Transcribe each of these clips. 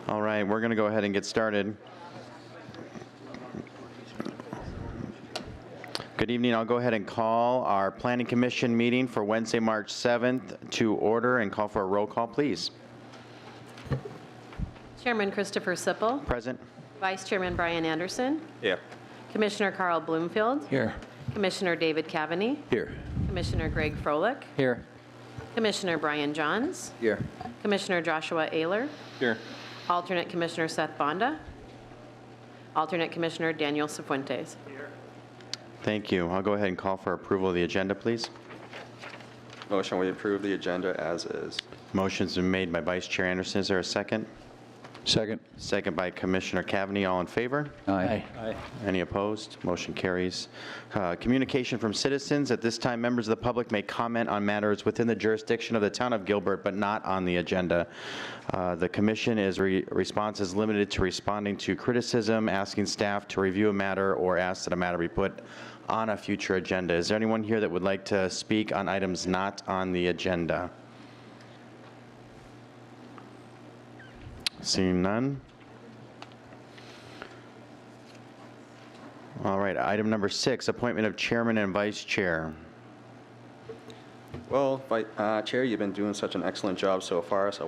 All right, we're going to go ahead and get started. Good evening. I'll go ahead and call our Planning Commission meeting for Wednesday, March 7th to order and call for a roll call, please. Chairman Christopher Sipple. Present. Vice Chairman Brian Anderson. Here. Commissioner Carl Bloomfield. Here. Commissioner David Cavaney. Here. Commissioner Greg Froelich. Here. Commissioner Brian Johns. Here. Commissioner Joshua Ayler. Here. Alternate Commissioner Seth Bonda. Alternate Commissioner Daniel Cifuentes. Thank you. I'll go ahead and call for approval of the agenda, please. Motion, we approve the agenda as is. Motion's been made by Vice Chair Anderson. Is there a second? Second. Second by Commissioner Cavaney. All in favor? Aye. Any opposed? Motion carries. Communication from citizens. At this time, members of the public may comment on matters within the jurisdiction of the town of Gilbert, but not on the agenda. The commission response is limited to responding to criticism, asking staff to review a matter, or ask that a matter be put on a future agenda. Is there anyone here that would like to speak on items not on the agenda? Seeing none. All right, item number 6, appointment of chairman and vice chair. Well, Chair, you've been doing such an excellent job so far, so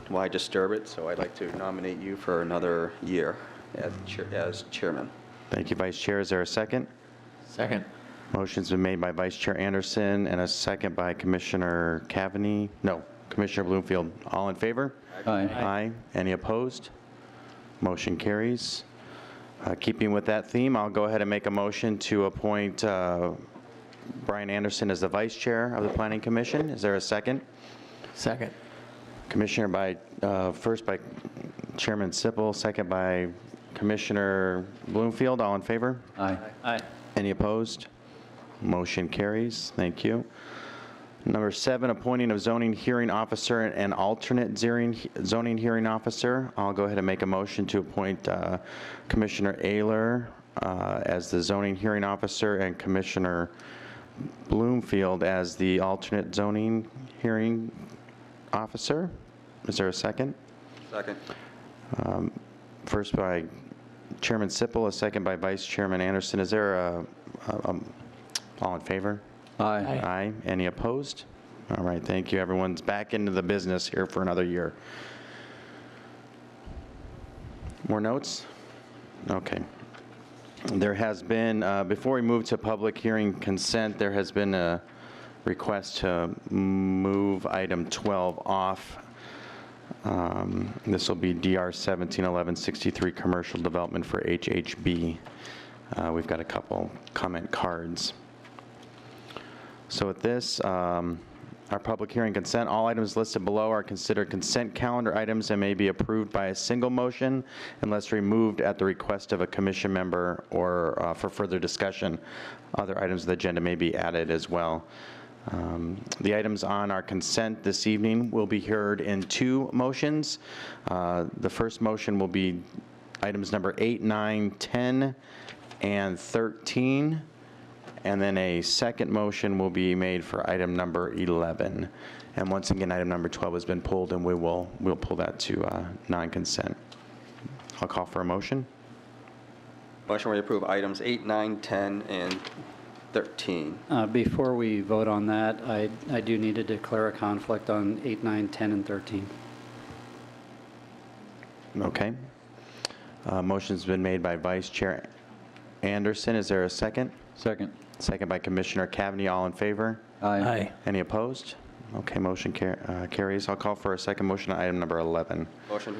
why disturb it? So I'd like to nominate you for another year as chairman. Thank you, Vice Chair. Is there a second? Second. Motion's been made by Vice Chair Anderson and a second by Commissioner Cavaney. No, Commissioner Bloomfield. All in favor? Aye. Aye. Any opposed? Motion carries. Keeping with that theme, I'll go ahead and make a motion to appoint Brian Anderson as the Vice Chair of the Planning Commission. Is there a second? Second. Commissioner first by Chairman Sipple, second by Commissioner Bloomfield. All in favor? Aye. Aye. Any opposed? Motion carries. Thank you. Number 7, appointing of zoning hearing officer and alternate zoning hearing officer. I'll go ahead and make a motion to appoint Commissioner Ayler as the zoning hearing officer and Commissioner Bloomfield as the alternate zoning hearing officer. Is there a second? Second. First by Chairman Sipple, a second by Vice Chairman Anderson. Is there all in favor? Aye. Aye. Any opposed? All right, thank you. Everyone's back into the business here for another year. More notes? Okay. There has been, before we move to public hearing consent, there has been a request to move item 12 off. This will be DR 171163 commercial development for HHB. We've got a couple comment cards. So with this, our public hearing consent, all items listed below are considered consent calendar items and may be approved by a single motion unless removed at the request of a commission member or for further discussion. Other items of the agenda may be added as well. The items on our consent this evening will be heard in 2 motions. The first motion will be items number 8, 9, 10, and 13. And then a second motion will be made for item number 11. And once again, item number 12 has been pulled, and we'll pull that to non-consent. I'll call for a motion. Motion, we approve items 8, 9, 10, and 13. Before we vote on that, I do need to declare a conflict on 8, 9, 10, and 13. Okay. Motion's been made by Vice Chair Anderson. Is there a second? Second. Second by Commissioner Cavaney. All in favor? Aye. Any opposed? Okay, motion carries. I'll call for a second motion on item number 11. Motion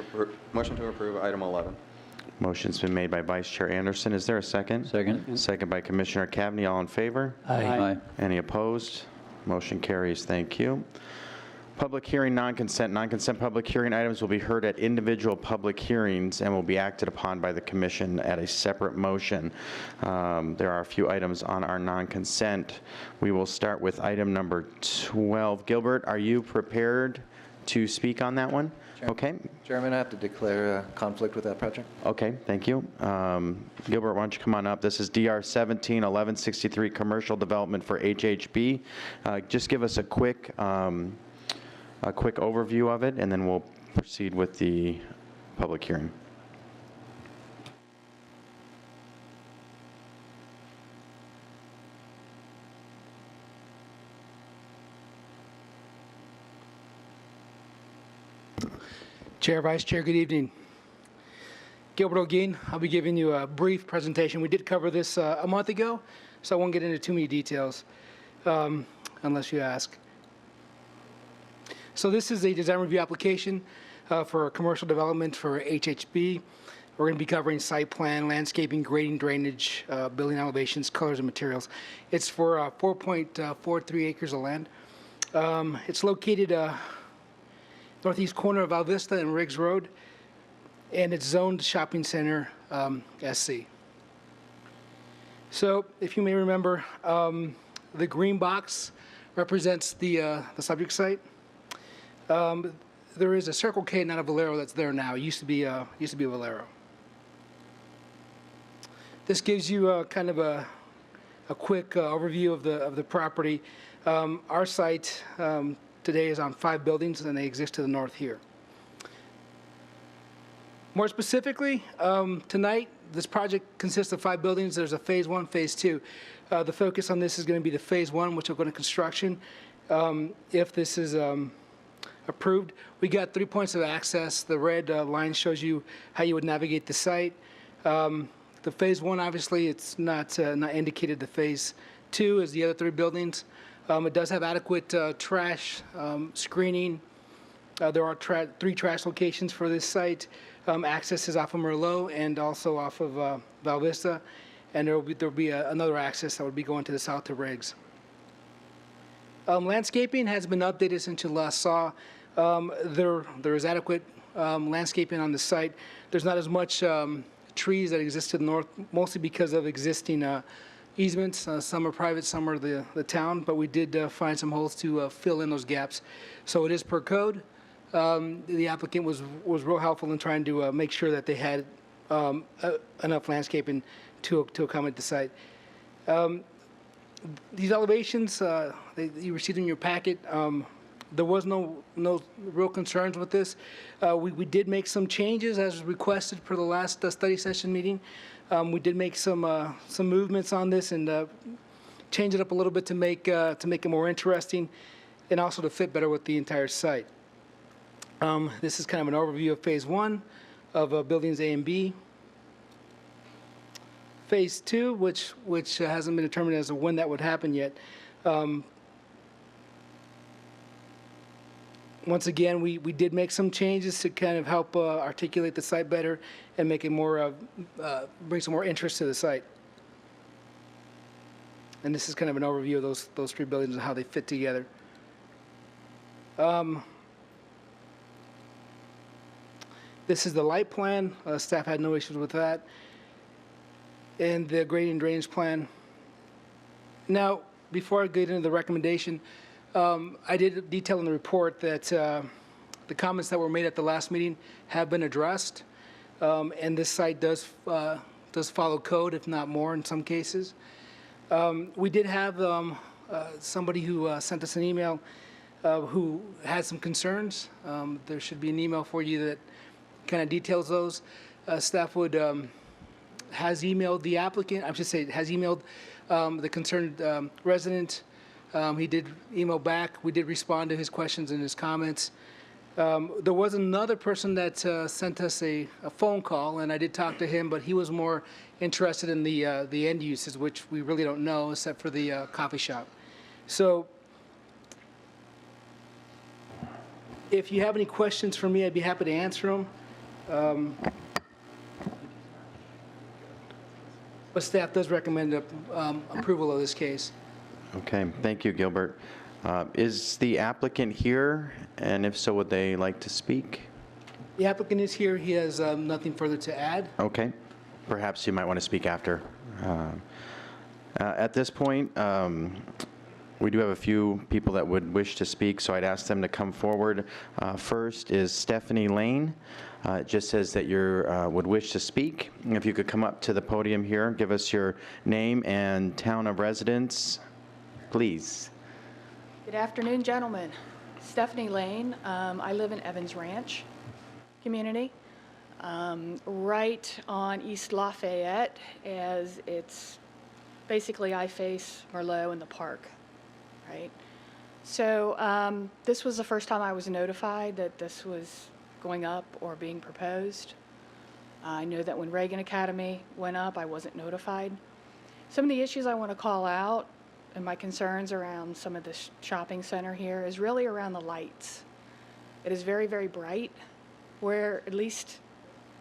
to approve item 11. Motion's been made by Vice Chair Anderson. Is there a second? Second. Second by Commissioner Cavaney. All in favor? Aye. Any opposed? Motion carries. Thank you. Public hearing non-consent. Non-consent public hearing items will be heard at individual public hearings and will be acted upon by the commission at a separate motion. There are a few items on our non-consent. We will start with item number 12. Gilbert, are you prepared to speak on that one? Chairman. Okay. Chairman, I have to declare a conflict with that project. Okay, thank you. Gilbert, why don't you come on up? This is DR 171163 commercial development for HHB. Just give us a quick overview of it, and then we'll proceed with the public hearing. Chair, Vice Chair, good evening. Gilbert again. I'll be giving you a brief presentation. We did cover this a month ago, so I won't get into too many details unless you ask. So this is a design review application for commercial development for HHB. We're going to be covering site plan, landscaping, grading, drainage, building elevations, colors, and materials. It's for 4.43 acres of land. It's located northeast corner of Alvista and Riggs Road, and it's zoned shopping center SC. So if you may remember, the green box represents the subject site. There is a Circle K, not a Valero, that's there now. It used to be a Valero. This gives you kind of a quick overview of the property. Our site today is on 5 buildings, and they exist to the north here. More specifically, tonight, this project consists of 5 buildings. There's a phase 1, phase 2. The focus on this is going to be the phase 1, which will go to construction. If this is approved, we got 3 points of access. The red line shows you how you would navigate the site. The phase 1, obviously, it's not indicated. The phase 2 is the other 3 buildings. It does have adequate trash screening. There are 3 trash locations for this site. Access is off of Merlot and also off of Val Vista, and there'll be another access that would be going to the south to Riggs. Landscaping has been updated since you last saw. There is adequate landscaping on the site. There's not as much trees that exist to the north, mostly because of existing easements. Some are private, some are the town, but we did find some holes to fill in those gaps. So it is per code. The applicant was real helpful in trying to make sure that they had enough landscaping to accommodate the site. These elevations you received in your packet, there was no real concerns with this. We did make some changes as requested for the last study session meeting. We did make some movements on this and change it up a little bit to make it more interesting and also to fit better with the entire site. This is kind of an overview of phase 1 of buildings A and B. Phase 2, which hasn't been determined as to when that would happen yet. Once again, we did make some changes to kind of help articulate the site better and make it more, bring some more interest to the site. And this is kind of an overview of those 3 buildings and how they fit together. This is the light plan. Staff had no issues with that. And the grading and drainage plan. Now, before I get into the recommendation, I did detail in the report that the comments that were made at the last meeting have been addressed, and this site does follow code, if not more in some cases. We did have somebody who sent us an email who had some concerns. There should be an email for you that kind of details those. Staff has emailed the applicant, I should say, has emailed the concerned resident. He did email back. We did respond to his questions and his comments. There was another person that sent us a phone call, and I did talk to him, but he was more interested in the end uses, which we really don't know, except for the coffee shop. So if you have any questions for me, I'd be happy to answer them. But staff does recommend approval of this case. Okay, thank you, Gilbert. Is the applicant here? And if so, would they like to speak? The applicant is here. He has nothing further to add. Okay. Perhaps you might want to speak after. At this point, we do have a few people that would wish to speak, so I'd ask them to come forward. First is Stephanie Lane. It just says that you would wish to speak. If you could come up to the podium here, give us your name and town of residence, please. Good afternoon, gentlemen. Stephanie Lane. I live in Evans Ranch community. right on East Lafayette, as it's basically I face Merlot in the park, right? So this was the first time I was notified that this was going up or being proposed. I know that when Reagan Academy went up, I wasn't notified. Some of the issues I want to call out and my concerns around some of this shopping center here is really around the lights. It is very, very bright, where at least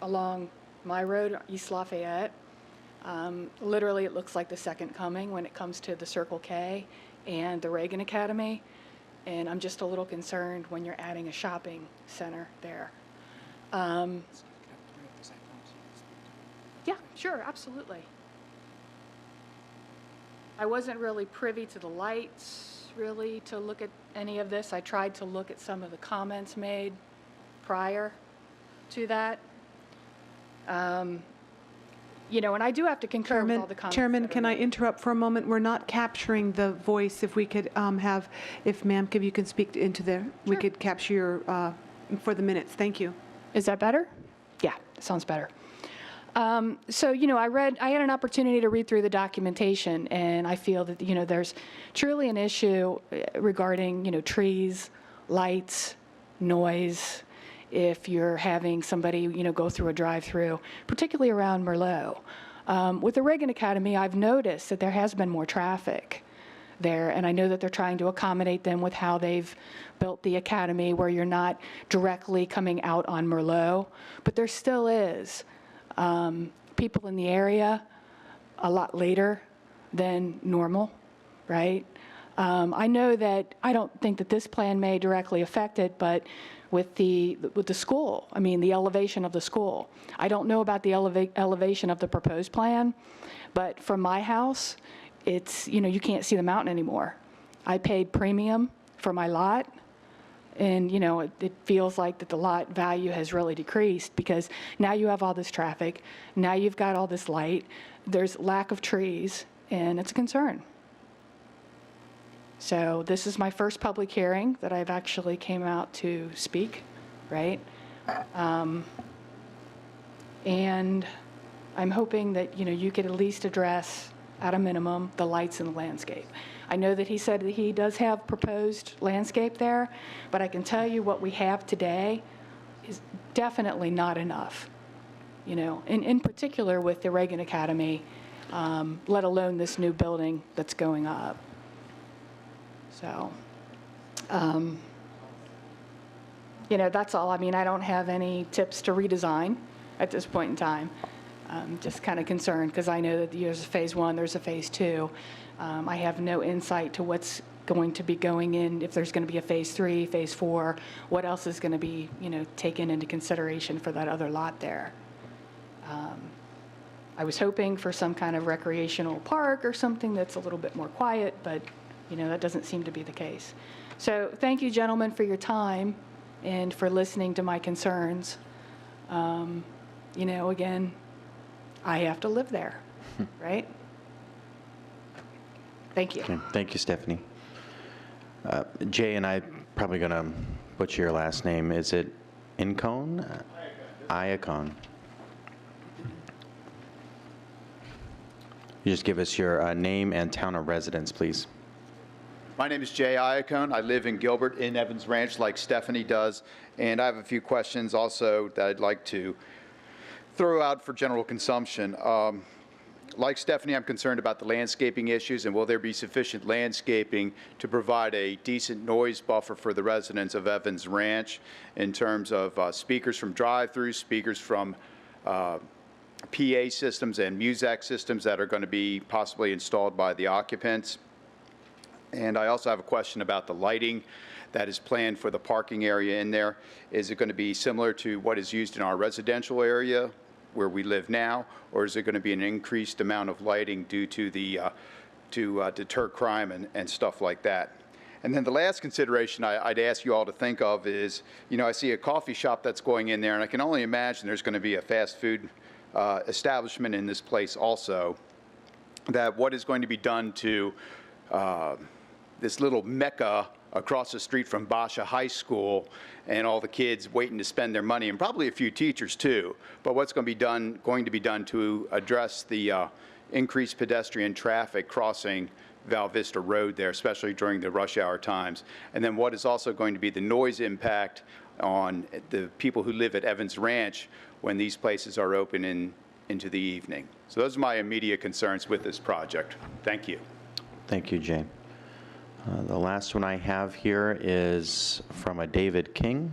along my road, East Lafayette, literally it looks like the second coming when it comes to the Circle K and the Reagan Academy. And I'm just a little concerned when you're adding a shopping center there. Yeah, sure, absolutely. I wasn't really privy to the lights, really, to look at any of this. I tried to look at some of the comments made prior to that. You know, and I do have to concur with all the comments. Chairman, that are can I made. interrupt for a moment? We're not capturing the voice. If we could have, if ma'am, if you can speak into there, we Sure. could capture your, for the minutes. Thank you. Is that better? Yeah, that sounds better. So, you know, I had an opportunity to read through the documentation, and I feel that, you know, there's truly an issue regarding, you know, trees, lights, noise, if you're having somebody, you know, go through a drive-through, particularly around Merlot. With the Reagan Academy, I've noticed that there has been more traffic there, and I know that they're trying to accommodate them with how they've built the academy, where you're not directly coming out on Merlot, but there still is people in the area a lot later than normal, right? I know that, I don't think that this plan may directly affect it, but with the school, I mean, the elevation of the school. I don't know about the elevation of the proposed plan, but from my house, it's, you know, you can't see the mountain anymore. I paid premium for my lot, and, you know, it feels like that the lot value has really decreased because now you have all this traffic, now you've got all this light, there's lack of trees, and it's a concern. So this is my first public hearing that I've actually came out to speak, right? And I'm hoping that, you know, you could at least address, at a minimum, the lights and the landscape. I know that he said that he does have proposed landscape there, but I can tell you what we have today is definitely not enough, you know, in particular with the Reagan Academy, let alone this new building that's going up. So, you know, that's all. I mean, I don't have any tips to redesign at this point in time. Just kind of concerned because I know that there's a phase one, there's a phase two. I have no insight to what's going to be going in, if there's going to be a phase three, phase four, what else is going to be, you know, taken into consideration for that other lot there. I was hoping for some kind of recreational park or something that's a little bit more quiet, but you know, that doesn't seem to be the case. So thank you, gentlemen, for your time and for listening to my concerns. You know, again, I have to live there, right? Thank you. Okay, thank you, Stephanie. Jay, and I probably going to butcher your last name. Is it Incone? Iacon. You just give us your name and town of residence, please. My name is Jay Iacone. I live in Gilbert in Evans Ranch like Stephanie does, and I have a few questions also that I'd like to throw out for general consumption. Like Stephanie, I'm concerned about the landscaping issues, and will there be sufficient landscaping to provide a decent noise buffer for the residents of Evans Ranch in terms of speakers from drive-throughs, speakers from PA systems and Muzak systems that are going to be possibly installed by the occupants? And I also have a question about the lighting that is planned for the parking area in there. Is it going to be similar to what is used in our residential area where we live now, or is it going to be an increased amount of lighting due to the to deter crime and stuff like that? And then the last consideration I'd ask you all to think of is, you know, I see a coffee shop that's going in there, and I can only imagine there's going to be a fast food establishment in this place also. That what is going to be done to this little mecca across the street from Basha High School, and all the kids waiting to spend their money, and probably a few teachers too. But what's going to be done to address the increased pedestrian traffic crossing Val Vista Road there, especially during the rush hour times? And then what is also going to be the noise impact on the people who live at Evans Ranch when these places are open into the evening? So those are my immediate concerns with this project. Thank you. Thank you, Jay. The last one I have here is from a David King.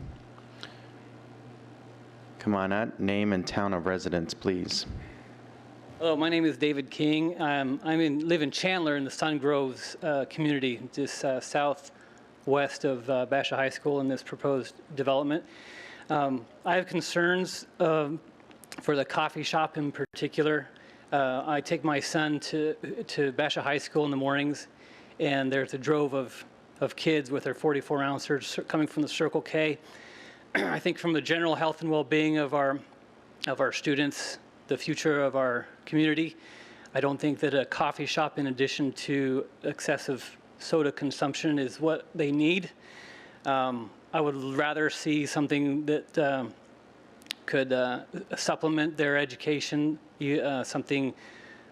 Come on up, name and town of residence, please. Hello, my name is David King. Live in Chandler in the Sun Groves community, just southwest of Basha High School in this proposed development. I have concerns for the coffee shop in particular. I take my son to Basha High School in the mornings, and there's a drove of kids with their 44-ounces coming from the Circle K. I think from the general health and well-being of our students, the future of our community, I don't think that a coffee shop, in addition to excessive soda consumption, is what they need. I would rather see something that could supplement their education, something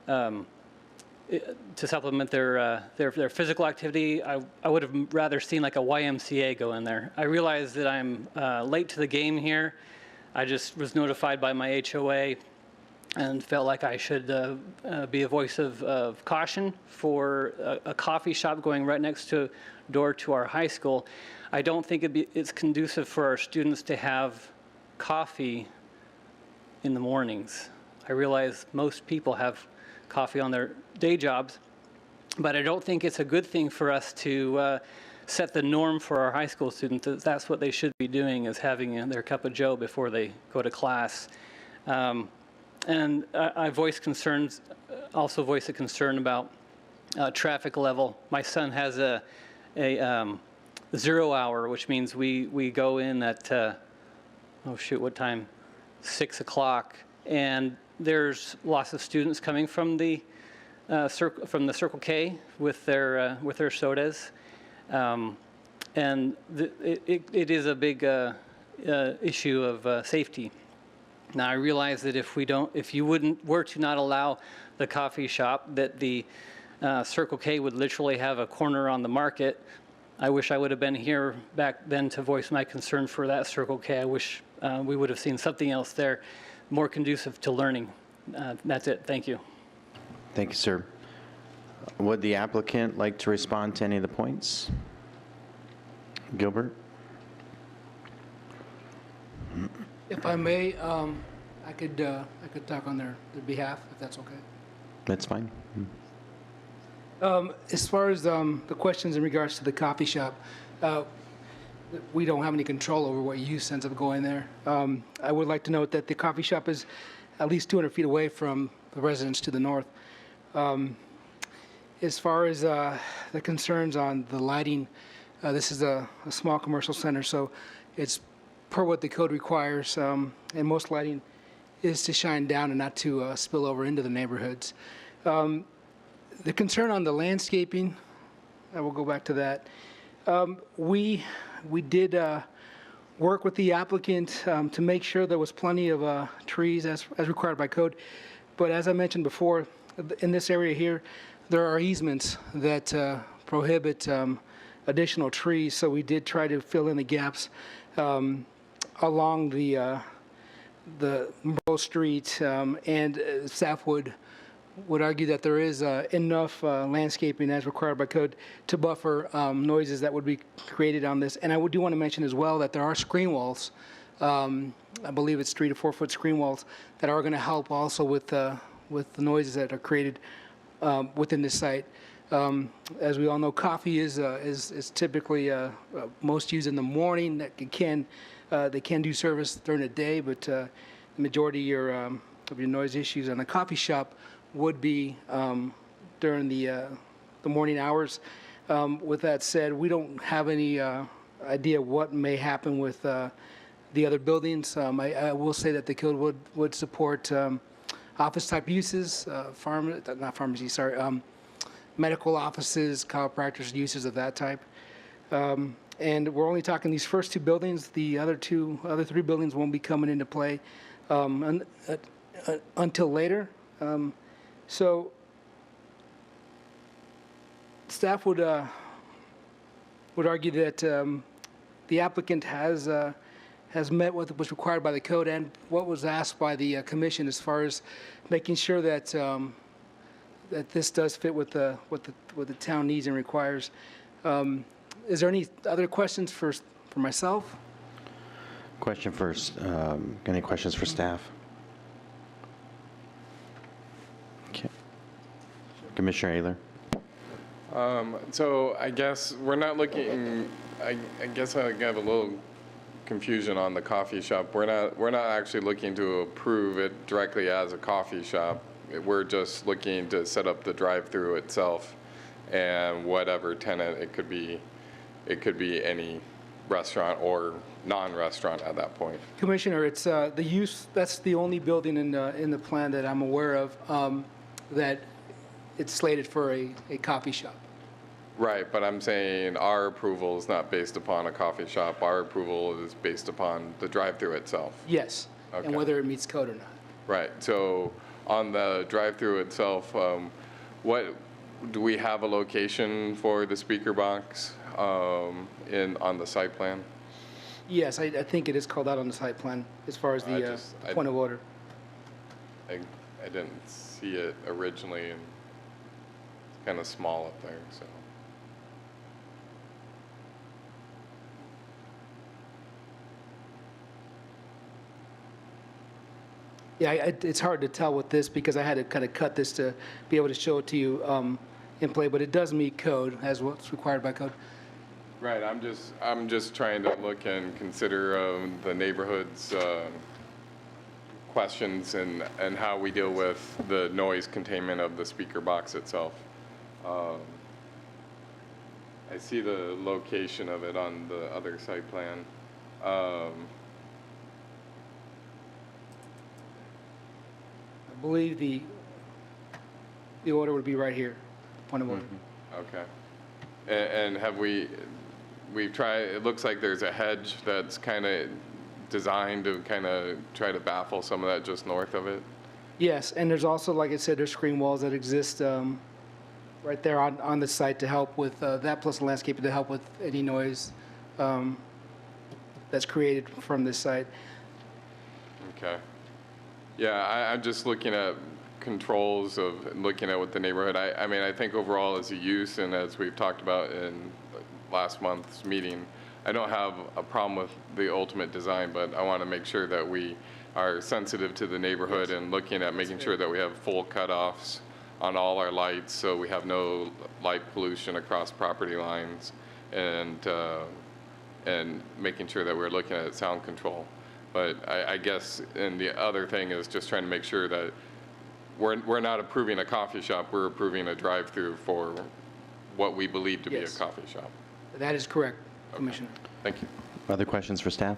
to supplement their physical activity. I would have rather seen like a YMCA go in there. I realize that I'm late to the game here. I just was notified by my HOA and felt like I should be a voice of caution for a coffee shop going right next door to our high school. I don't think it's conducive for our students to have coffee in the mornings. I realize most people have coffee on their day jobs, but I don't think it's a good thing for us to set the norm for our high school students. That's what they should be doing, is having their cup of joe before they go to class. And I also voice a concern about traffic level. My son has a 0 hour, which means we go in at, what time? 6 o'clock. And there's lots of students coming from the Circle K with their sodas. And it is a big issue of safety. Now, I realize that if you were to not allow the coffee shop, that the Circle K would literally have a corner on the market. I wish I would have been here back then to voice my concern for that Circle K. I wish we would have seen something else there more conducive to learning. That's it. Thank you. Thank you, sir. Would the applicant like to respond to any of the points? Gilbert? If I may, I could talk on their behalf, if that's okay. That's fine. As far as the questions in regards to the coffee shop, we don't have any control over what use ends up going there. I would like to note that the coffee shop is at least 200 feet away from the residence to the north. As far as the concerns on the lighting, this is a small commercial center, so it's per what the code requires, and most lighting is to shine down and not to spill over into the neighborhoods. The concern on the landscaping, I will go back to that. We did work with the applicant to make sure there was plenty of trees as required by code. But as I mentioned before, in this area here, there are easements that prohibit additional trees. So we did try to fill in the gaps along the Monroe Street, and staff would argue that there is enough landscaping as required by code to buffer noises that would be created on this. And I do want to mention as well that there are screen walls. I believe it's 3 to 4 foot screen walls that are going to help also with the noises that are created within this site. As we all know, coffee is typically most used in the morning. They can do service during the day, but the majority of your noise issues on a coffee shop would be during the morning hours. With that said, we don't have any idea what may happen with the other buildings. I will say that the code would support office-type uses, medical offices, chiropractors, uses of that type. And we're only talking these first two buildings. The other three buildings won't be coming into play until later. So staff would argue that the applicant has met what was required by the code and what was asked by the commission as far as making sure that that this does fit with what the town needs and requires. Is there any other questions for myself? Question first. Any questions for staff? Okay. Commissioner Ayler. So I guess we're not looking, I guess I have a little confusion on the coffee shop. We're not actually looking to approve it directly as a coffee shop. We're just looking to set up the drive-through itself and whatever tenant it could be any restaurant or non-restaurant at that point. Commissioner, it's the use. That's the only building in the plan that I'm aware of that it's slated for a coffee shop. Right, but I'm saying our approval is not based upon a coffee shop. Our approval is based upon the drive-through itself. Yes, Okay. and whether it meets code or not. Right, so on the drive-through itself, what do we have a location for the speaker box on the site plan? Yes, I think it is called out on the site plan as far as the point of order. I didn't see it originally, and it's kind of small up there, so. Yeah, it's hard to tell with this because I had to kind of cut this to be able to show it to you in play, but it does meet code as what's required by code. Right, I'm just trying to look and consider the neighborhood's questions and how we deal with the noise containment of the speaker box itself. I see the location of it on the other site plan. I believe the order would be right here, point of order. Okay. And have we've tried, it looks like there's a hedge that's kind of designed to kind of try to baffle some of that just north of it? Yes, and there's also, like I said, there's screen walls that exist right there on the site to help with that, plus the landscaping to help with any noise that's created from this site. Okay. Yeah, I'm just looking at controls of looking at what the neighborhood, I mean, I think overall as a use and as we've talked about in last month's meeting, I don't have a problem with the ultimate design, but I want to make sure that we are sensitive to the neighborhood and looking at making sure that we have full cutoffs on all our lights so we have no light pollution across property lines and making sure that we're looking at sound control. But I guess, and the other thing is just trying to make sure that we're not approving a coffee shop, we're approving a drive-through for what we believe to be a coffee shop. That is correct, Commissioner. Thank you. Other questions for staff?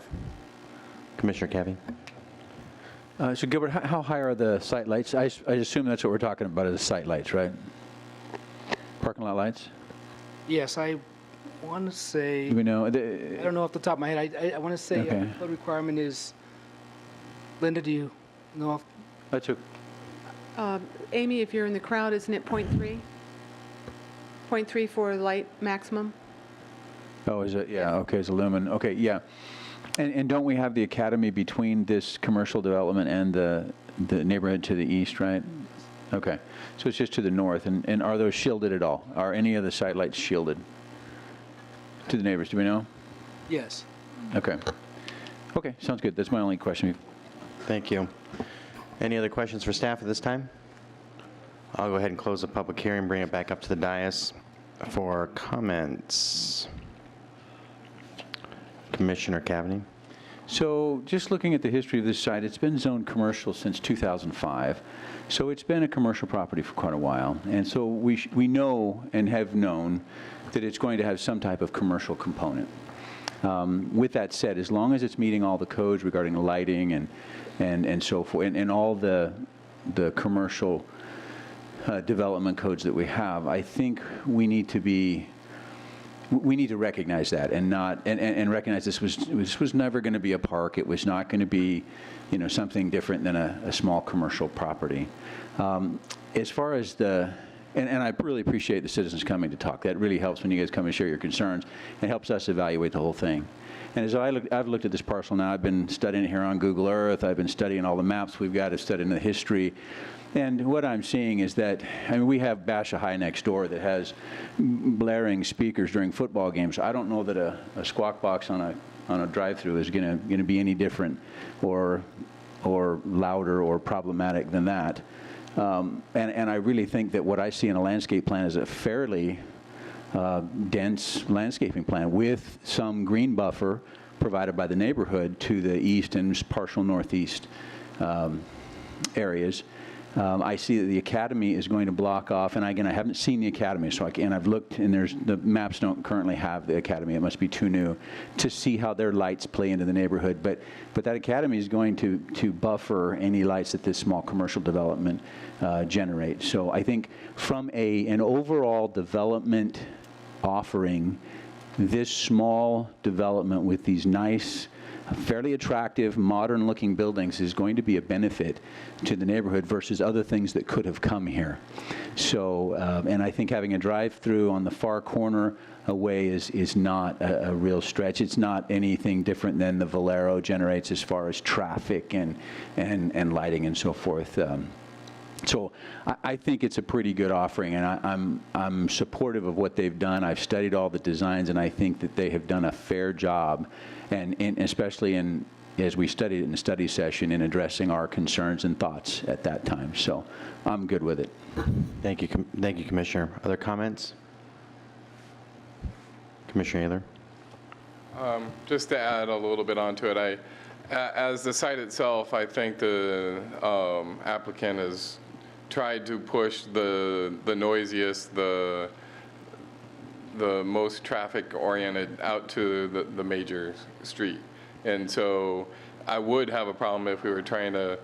Commissioner Cavey? So Gilbert, how high are the site lights? I assume that's what we're talking about, is the site lights, right? Parking lot lights? Yes, I want to say, Do we know? I don't know off the top of my head. I want to say Okay. the requirement is, Linda, do you know off? That's a, Amy, if you're in the crowd, isn't it .3? .3 for light maximum? oh, is it? Yeah, okay, it's a lumen. Okay, yeah. And don't we have the academy between this commercial development and the neighborhood to the east, right? Okay, so it's just to the north. And are those shielded at all? Are any of the site lights shielded to the neighbors? Do we know? Yes. Okay. Okay, sounds good. That's my only question. Thank you. Any other questions for staff at this time? I'll go ahead and close the public hearing, bring it back up to the dais for comments. Commissioner Cavney? So just looking at the history of this site, it's been zoned commercial since 2005. So it's been a commercial property for quite a while. And so we know and have known that it's going to have some type of commercial component. With that said, as long as it's meeting all the codes regarding lighting and so forth, and all the commercial development codes that we have, I think we need to be we need to recognize that and recognize this was never going to be a park. It was not going to be, something different than a small commercial property. As far as and I really appreciate the citizens coming to talk. That really helps when you guys come and share your concerns. It helps us evaluate the whole thing. And as I've looked at this parcel now, I've been studying it here on Google Earth. I've been studying all the maps we've got, studying the history. And what I'm seeing is that, we have Basha High next door that has blaring speakers during football games. I don't know that a squawk box on a drive-through is going to be any different or louder or problematic than that. And I really think that what I see in a landscape plan is a fairly dense landscaping plan with some green buffer provided by the neighborhood to the east and partial northeast areas. I see that the academy is going to block off, and again, I haven't seen the academy, and I've looked, and the maps don't currently have the academy. It must be too new to see how their lights play into the neighborhood. But that academy is going to buffer any lights that this small commercial development generates. So I think from an overall development offering, this small development with these nice, fairly attractive, modern-looking buildings is going to be a benefit to the neighborhood versus other things that could have come here. So, and I think having a drive-through on the far corner away is not a real stretch. It's not anything different than the Valero generates as far as traffic and lighting and so forth. So I think it's a pretty good offering, and I'm supportive of what they've done. I've studied all the designs, and I think that they have done a fair job, and especially as we studied it in the study session, in addressing our concerns and thoughts at that time. So I'm good with it. Thank you, Commissioner. Other comments? Commissioner Ayler? Just to add a little bit onto it, as the site itself, I think the applicant has tried to push the noisiest, the most traffic-oriented out to the major street. And so I would have a problem if we were trying to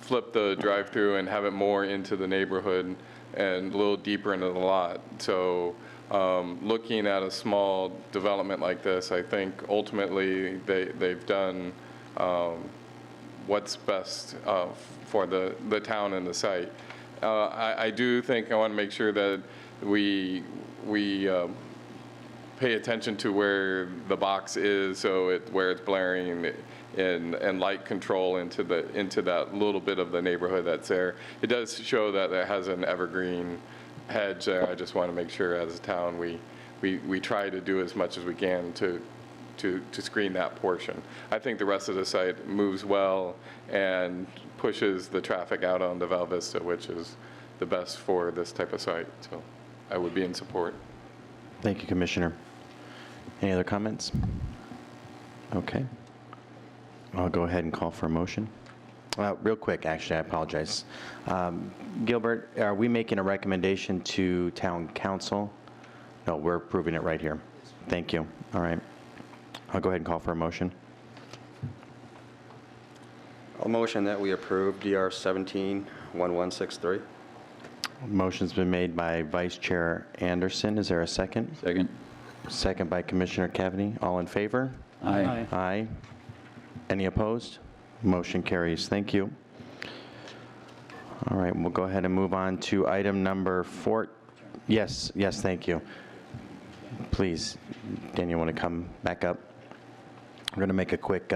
flip the drive-through and have it more into the neighborhood and a little deeper into the lot. So looking at a small development like this, I think ultimately they've done what's best for the town and the site. I do think I want to make sure that we pay attention to where the box is, so where it's blaring, and light control into that little bit of the neighborhood that's there. It does show that it has an evergreen hedge there. I just want to make sure as a town we try to do as much as we can to screen that portion. I think the rest of the site moves well and pushes the traffic out onto Val Vista, which is the best for this type of site. So I would be in support. Thank you, Commissioner. Any other comments? Okay. I'll go ahead and call for a motion. Real quick, actually, I apologize. Gilbert, are we making a recommendation to Town Council? No, we're approving it right here. Thank you. All right. I'll go ahead and call for a motion. I'll motion that we approve DR 171163. Motion's been made by Vice Chair Anderson. Is there a second? Second. Second by Commissioner Kaveny. All in favor? Aye. Aye. Any opposed? Motion carries. Thank you. All right, we'll go ahead and move on to item number 4. Yes, thank you. Please, Daniel, want to come back up? We're going to make a quick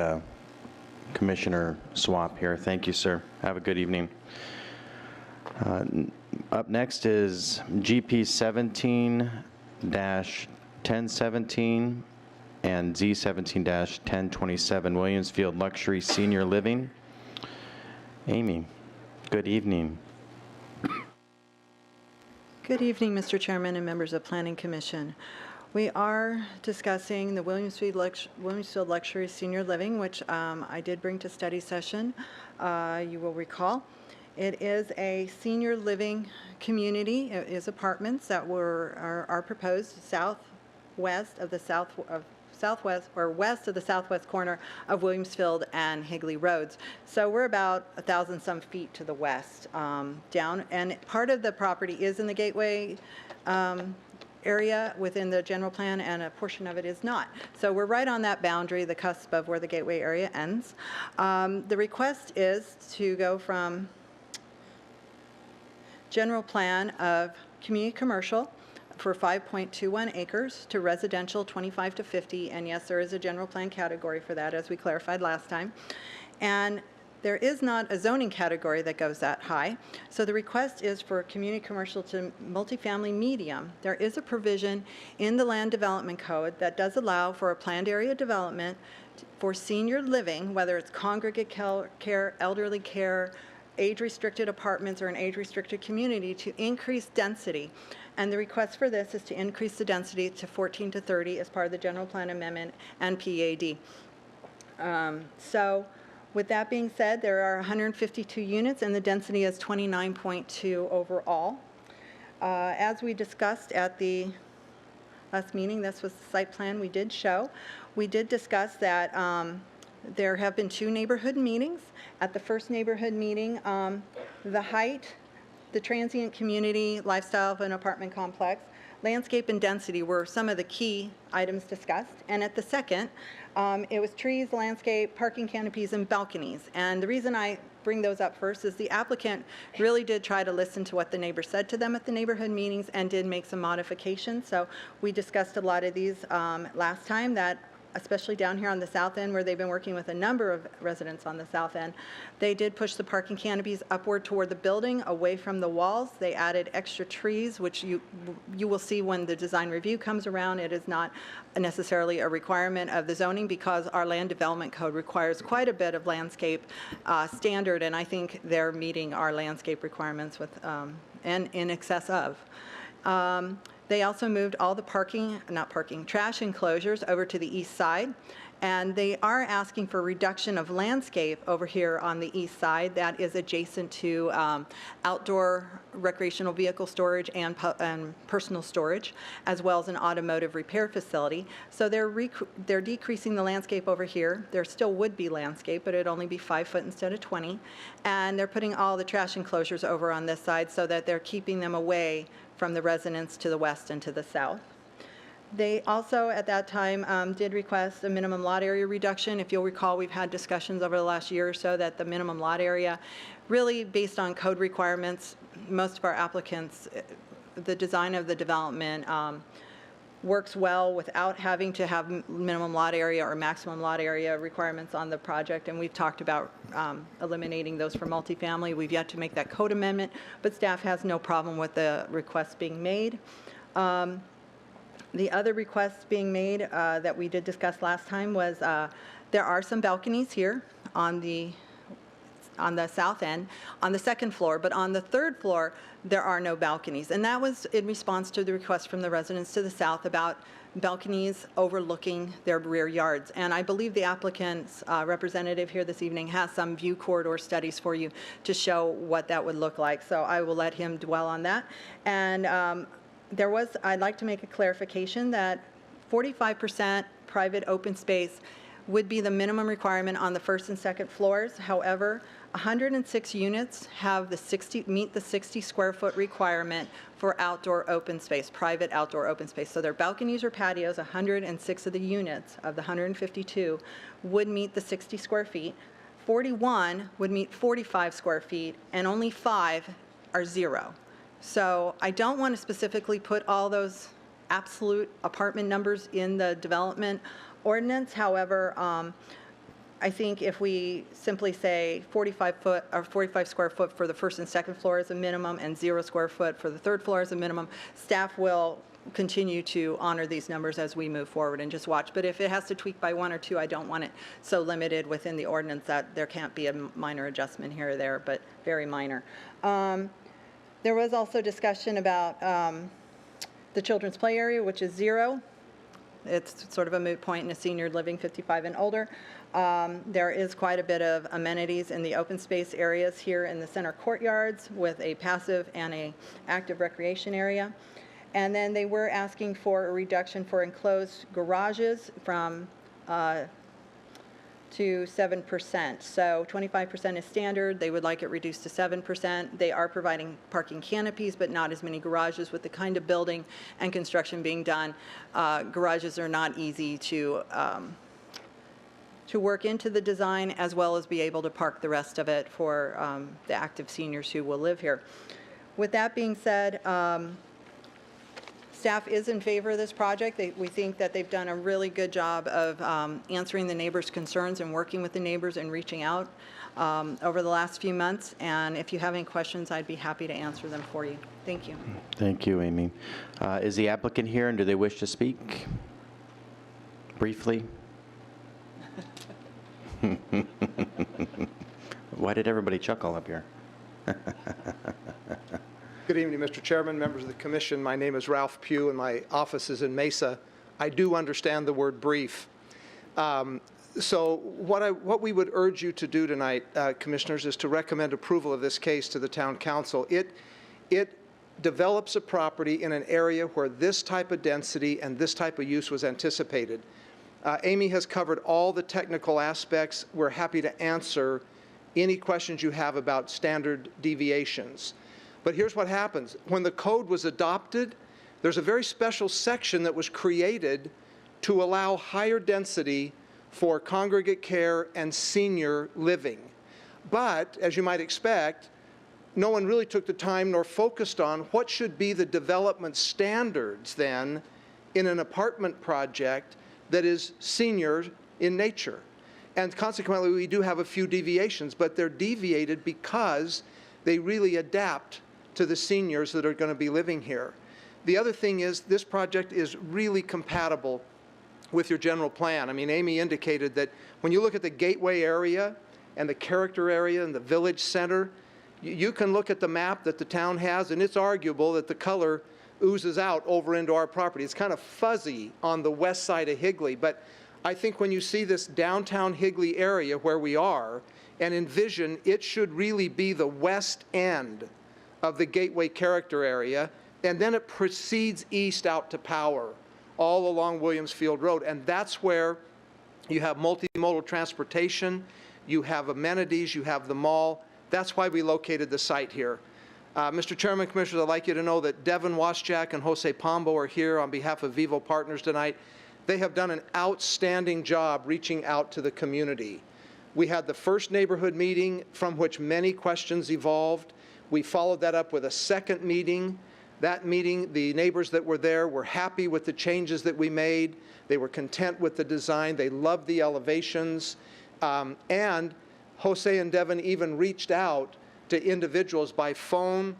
commissioner swap here. Thank you, sir. Have a good evening. Up next is GP 17-1017 and Z17-1027, Williamsfield Luxury Senior Living. Amy, good evening. Good evening, Mr. Chairman and members of Planning Commission. We are discussing the Williamsfield Luxury Senior Living, which I did bring to study session, you will recall. It is a senior living community. It is apartments that are proposed west of the southwest corner of Williamsfield and Higley Roads. So we're about 1,000 some feet to the west down, and part of the property is in the Gateway area within the general plan, and a portion of it is not. So we're right on that boundary, the cusp of where the gateway area ends. The request is to go from general plan of community commercial for 5.21 acres to residential 25 to 50, and yes, there is a general plan category for that, as we clarified last time. And there is not a zoning category that goes that high. So the request is for community commercial to multifamily medium. There is a provision in the Land Development Code that does allow for a planned area development for senior living, whether it's congregate care, elderly care, age-restricted apartments, or an age-restricted community, to increase density. And the request for this is to increase the density to 14 to 30 as part of the general plan amendment and PAD. So with that being said, there are 152 units and the density is 29.2 overall. As we discussed at the last meeting, this was the site plan we did show. We did discuss that there have been 2 neighborhood meetings. At the first neighborhood meeting, the height, the transient community, lifestyle of an apartment complex, landscape and density were some of the key items discussed. And at the second, it was trees, landscape, parking canopies, and balconies. And the reason I bring those up first is the applicant really did try to listen to what the neighbors said to them at the neighborhood meetings and did make some modifications. So we discussed a lot of these last time, that especially down here on the south end, where they've been working with a number of residents on the south end, they did push the parking canopies upward toward the building, away from the walls. They added extra trees, which you will see when the design review comes around. It is not necessarily a requirement of the zoning, because our land development code requires quite a bit of landscape standard, and I think they're meeting our landscape requirements with and in excess of. They also moved all the trash enclosures over to the east side. And they are asking for reduction of landscape over here on the east side that is adjacent to outdoor recreational vehicle storage and personal storage, as well as an automotive repair facility. So they're decreasing the landscape over here. There still would be landscape, but it'd only be 5 foot instead of 20. And they're putting all the trash enclosures over on this side so that they're keeping them away from the residents to the west and to the south. They also, at that time, did request a minimum lot area reduction. If you'll recall, we've had discussions over the last year or so that the minimum lot area, really based on code requirements, most of our applicants, the design of the development works well without having to have minimum lot area or maximum lot area requirements on the project. And we've talked about eliminating those for multifamily. We've yet to make that code amendment, but staff has no problem with the request being made. The other requests being made that we did discuss last time was there are some balconies here on the south end, on the second floor, but on the third floor, there are no balconies. And that was in response to the request from the residents to the south about balconies overlooking their rear yards. And I believe the applicant's representative here this evening has some view corridor studies for you to show what that would look like. So I will let him dwell on that. And I'd like to make a clarification that 45% private open space would be the minimum requirement on the first and second floors. However, 106 units meet the 60 square foot requirement for outdoor open space, private outdoor open space. So their balconies or patios, 106 of the units of the 152 would meet the 60 square feet. 41 would meet 45 square feet, and only 5 are 0. So I don't want to specifically put all those absolute apartment numbers in the development ordinance. However, I think if we simply say 45 square foot for the first and second floor as a minimum and 0 square foot for the third floor as a minimum, staff will continue to honor these numbers as we move forward and just watch. But if it has to tweak by 1 or 2, I don't want it so limited within the ordinance that there can't be a minor adjustment here or there, but very minor. There was also discussion about the children's play area, which is 0. It's sort of a moot point in a senior living 55 and older. There is quite a bit of amenities in the open space areas here in the center courtyards with a passive and an active recreation area. And then they were asking for a reduction for enclosed garages from to 7%. So 25% is standard. They would like it reduced to 7%. They are providing parking canopies, but not as many garages. With the kind of building and construction being done, garages are not easy to work into the design, as well as be able to park the rest of it for the active seniors who will live here. With that being said, staff is in favor of this project. We think that they've done a really good job of answering the neighbors' concerns and working with the neighbors and reaching out over the last few months. And if you have any questions, I'd be happy to answer them for you. Thank you. Thank you, Amy. Is the applicant here, and do they wish to speak? Briefly? Why did everybody chuckle up here? Good evening, Mr. Chairman, members of the commission. My name is Ralph Pugh, and my office is in Mesa. I do understand the word brief. So what we would urge you to do tonight, commissioners, is to recommend approval of this case to the town council. It develops a property in an area where this type of density and this type of use was anticipated. Amy has covered all the technical aspects. We're happy to answer any questions you have about standard deviations. But here's what happens. When the code was adopted, there's a very special section that was created to allow higher density for congregate care and senior living. But, as you might expect, no one really took the time nor focused on what should be the development standards then in an apartment project that is senior in nature. And consequently, we do have a few deviations, but they're deviated because they really adapt to the seniors that are going to be living here. The other thing is this project is really compatible with your general plan. I mean, Amy indicated that when you look at the gateway area and the character area and the village center, you can look at the map that the town has, and it's arguable that the color oozes out over into our property. It's kind of fuzzy on the west side of Higley, but I think when you see this downtown Higley area where we are and envision it should really be the west end of the gateway character area, and then it proceeds east out to Power all along Williams Field Road, and that's where you have multimodal transportation, you have amenities, you have the mall. That's why we located the site here. Mr. Chairman, Commissioners, I'd like you to know that Devin Waschak and Jose Pombo are here on behalf of Vivo Partners tonight. They have done an outstanding job reaching out to the community. We had the first neighborhood meeting from which many questions evolved. We followed that up with a second meeting. That meeting, the neighbors that were there were happy with the changes that we made. They were content with the design. They loved the elevations. And Jose and Devin even reached out to individuals by phone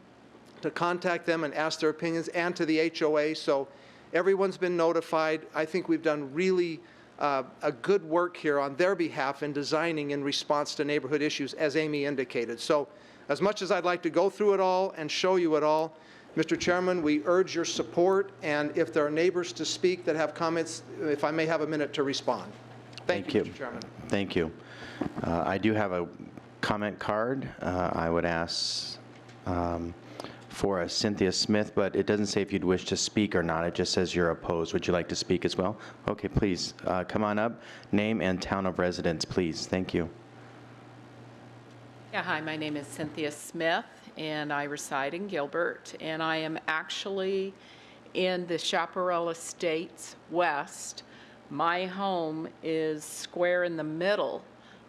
to contact them and ask their opinions, and to the HOA. So everyone's been notified. I think we've done really a good work here on their behalf in designing in response to neighborhood issues, as Amy indicated. So as much as I'd like to go through it all and show you it all, Mr. Chairman, we urge your support, and if there are neighbors to speak that have comments, if I may have a minute to respond. Thank you, Mr. Chairman. Thank you. I do have a comment card. I would ask for a Cynthia Smith, but it doesn't say if you'd wish to speak or not. It just says you're opposed. Would you like to speak as well? Okay, please come on up. Name and town of residence, please. Thank you. Yeah, hi, my name is Cynthia Smith, and I reside in Gilbert, and I am actually in the Chaparral Estates West. My home is square in the middle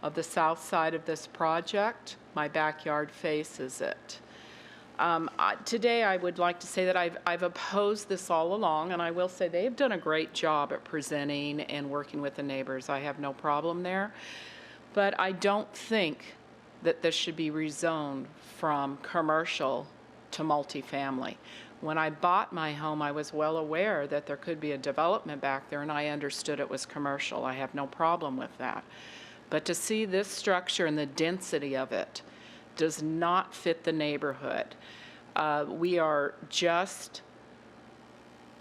of the south side of this project. My backyard faces it. Today, I would like to say that I've opposed this all along, and I will say they've done a great job at presenting and working with the neighbors. I have no problem there. But I don't think that this should be rezoned from commercial to multifamily. When I bought my home, I was well aware that there could be a development back there, and I understood it was commercial. I have no problem with that. But to see this structure and the density of it does not fit the neighborhood. We are just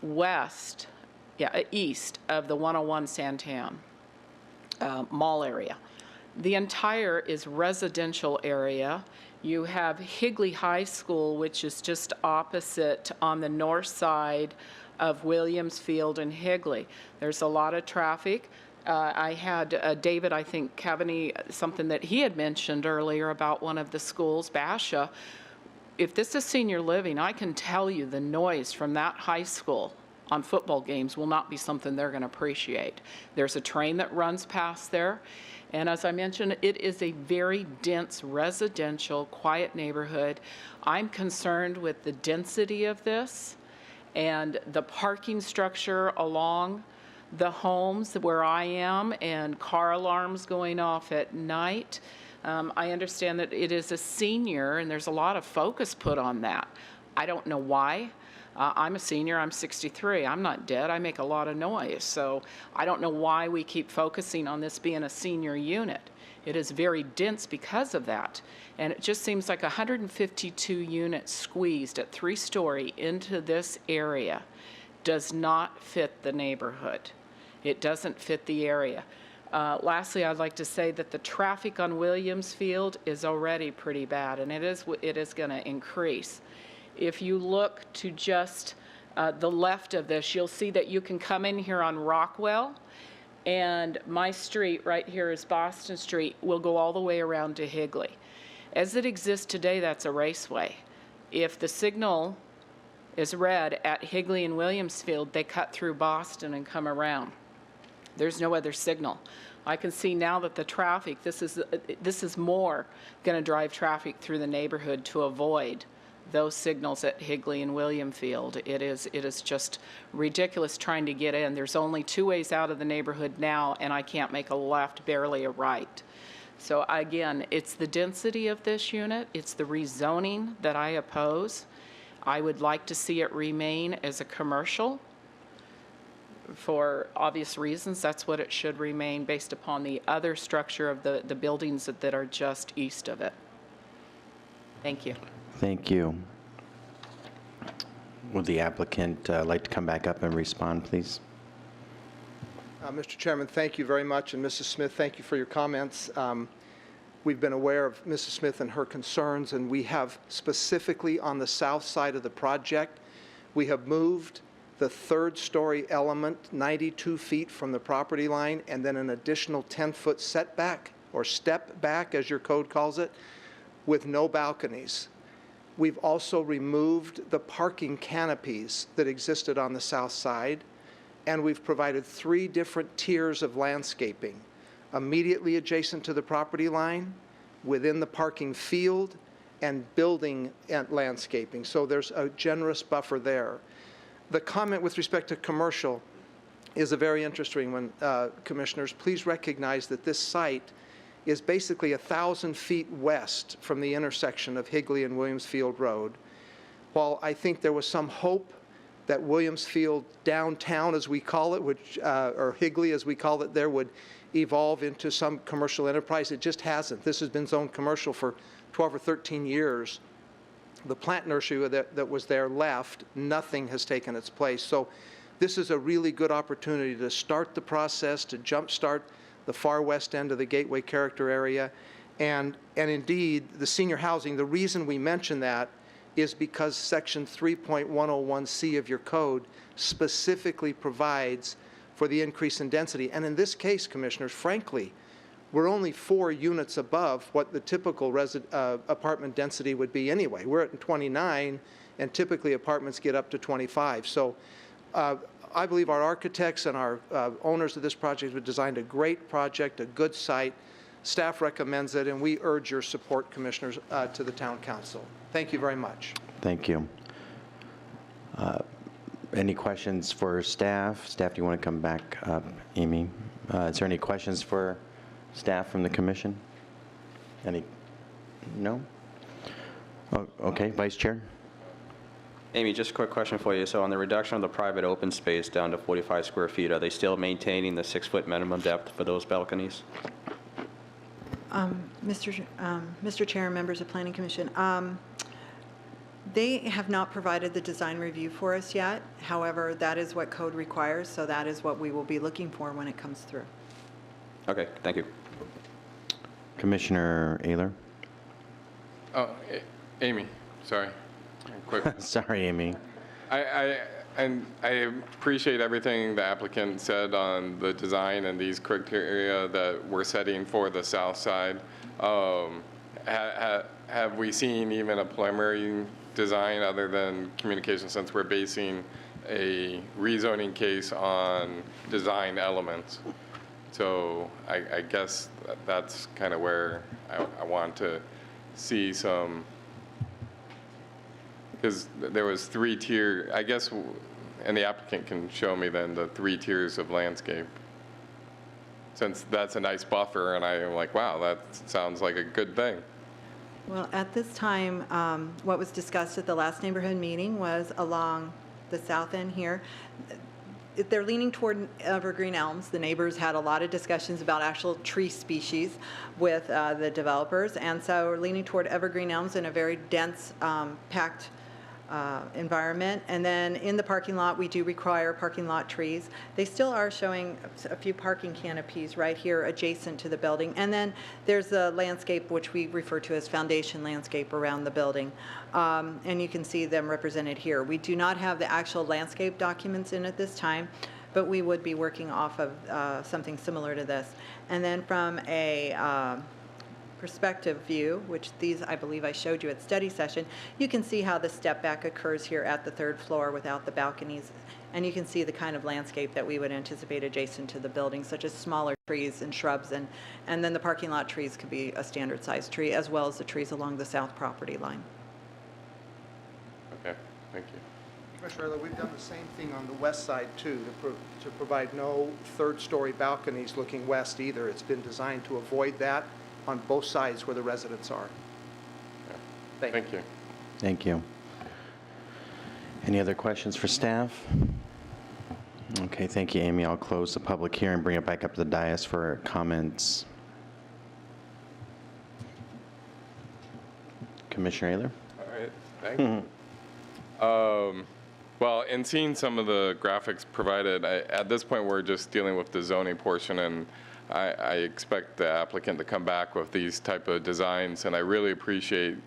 east of the 101 Santan mall area. The entire is residential area. You have Higley High School, which is just opposite on the north side of Williams Field and Higley. There's a lot of traffic. I had David, I think, Cavaney, something that he had mentioned earlier about one of the schools, Basha. If this is senior living, I can tell you the noise from that high school on football games will not be something they're going to appreciate. There's a train that runs past there, and as I mentioned, it is a very dense residential, quiet neighborhood. I'm concerned with the density of this and the parking structure along the homes where I am, and car alarms going off at night. I understand that it is a senior, and there's a lot of focus put on that. I don't know why. I'm a senior, I'm 63, I'm not dead, I make a lot of noise. So I don't know why we keep focusing on this being a senior unit. It is very dense because of that. And it just seems like 152 units squeezed at 3-story into this area does not fit the neighborhood. It doesn't fit the area. Lastly, I'd like to say that the traffic on Williams Field is already pretty bad, and it is going to increase. If you look to just the left of this, you'll see that you can come in here on Rockwell, and my street right here is Boston Street, will go all the way around to Higley. As it exists today, that's a raceway. If the signal is red at Higley and Williamsfield, they cut through Boston and come around. There's no other signal. I can see now that the traffic, this is more going to drive traffic through the neighborhood to avoid those signals at Higley and Williamfield. It is just ridiculous trying to get in. There's only 2 ways out of the neighborhood now, and I can't make a left, barely a right. So again, it's the density of this unit. It's the rezoning that I oppose. I would like to see it remain as a commercial. For obvious reasons, that's what it should remain based upon the other structure of the buildings that are just east of it. Thank you. Thank you. Would the applicant like to come back up and respond, please? Mr. Chairman, thank you very much, and Mrs. Smith, thank you for your comments. We've been aware of Mrs. Smith and her concerns, and we have specifically on the south side of the project, we have moved the 3rd-story element 92 feet from the property line, and then an additional 10-foot setback, or step back, as your code calls it, with no balconies. We've also removed the parking canopies that existed on the south side, and we've provided 3 different tiers of landscaping, immediately adjacent to the property line, within the parking field, and building and landscaping. So there's a generous buffer there. The comment with respect to commercial is a very interesting one, Commissioners. Please recognize that this site is basically 1,000 feet west from the intersection of Higley and Williamsfield Road. While I think there was some hope that Williamsfield downtown, as we call it, or Higley, as we call it there, would evolve into some commercial enterprise, it just hasn't. This has been zoned commercial for 12 or 13 years. The plant nursery that was there left, nothing has taken its place. So this is a really good opportunity to start the process, to jumpstart the far west end of the Gateway Character area. And indeed, the senior housing, the reason we mention that is because Section 3.101C of your code specifically provides for the increase in density. And in this case, Commissioners, frankly, we're only 4 units above what the typical apartment density would be anyway. We're at 29, and typically apartments get up to 25. So I believe our architects and our owners of this project have designed a great project, a good site. Staff recommends it, and we urge your support, Commissioners, to the Town Council. Thank you very much. Thank you. Any questions for staff? Staff, do you want to come back up? Amy, is there any questions for staff from the commission? Any? No? Oh, okay, Vice Chair. Amy, just a quick question for you. So on the reduction of the private open space down to 45 square feet, are they still maintaining the 6-foot minimum depth for those balconies? Mr. Chair and members of Planning Commission, they have not provided the design review for us yet. However, that is what code requires, so that is what we will be looking for when it comes through. Okay, thank you. Commissioner Ayler. Oh, Amy, sorry. Quick. Sorry, Amy. And I appreciate everything the applicant said on the design and these criteria that we're setting for the south side. Have we seen even a preliminary design other than communication, since we're basing a rezoning case on design elements? So I guess that's kind of where I want to see some, because there was 3-tier, I guess, and the applicant can show me then the 3 tiers of landscape. Since that's a nice buffer, and I'm like, wow, that sounds like a good thing. Well, at this time, what was discussed at the last neighborhood meeting was along the south end here. They're leaning toward evergreen elms. The neighbors had a lot of discussions about actual tree species with the developers, and so we're leaning toward evergreen elms in a very dense, packed environment. And then in the parking lot, we do require parking lot trees. They still are showing a few parking canopies right here adjacent to the building. And then there's the landscape, which we refer to as foundation landscape around the building. And you can see them represented here. We do not have the actual landscape documents in at this time, but we would be working off of something similar to this. And then from a perspective view, which these I believe I showed you at study session, you can see how the step back occurs here at the 3rd floor without the balconies, and you can see the kind of landscape that we would anticipate adjacent to the building, such as smaller trees and shrubs, and then the parking lot trees could be a standard size tree, as well as the trees along the south property line. Okay, thank you. Commissioner, we've done the same thing on the west side too, to provide no 3rd-story balconies looking west either. It's been designed to avoid that on both sides where the residents are. Thank you. Thank you. Any other questions for staff? Okay, thank you, Amy. I'll close the public hearing, bring it back up to the dais for comments. Commissioner Ayler? All right, thank you. Well, in seeing some of the graphics provided, at this point, we're just dealing with the zoning portion, and I expect the applicant to come back with these type of designs, and I really appreciate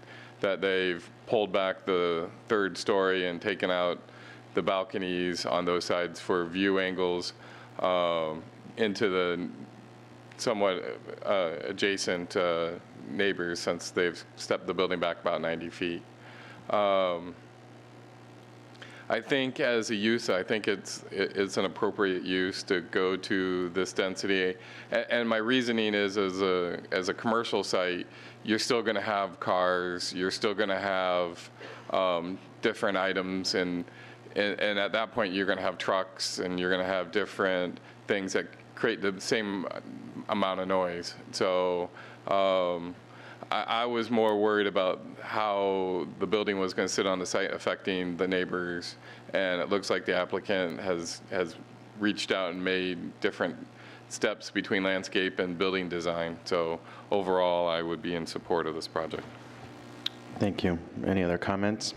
that they've pulled back the 3rd story and taken out the balconies on those sides for view angles into the somewhat adjacent neighbors, since they've stepped the building back about 90 feet. I think as a use, I think it's an appropriate use to go to this density. And my reasoning is, as a commercial site, you're still going to have cars, you're still going to have different items, and at that point you're going to have trucks, and you're going to have different things that create the same amount of noise. So I was more worried about how the building was going to sit on the site affecting the neighbors, and it looks like the applicant has reached out and made different steps between landscape and building design. So overall, I would be in support of this project. Thank you. Any other comments?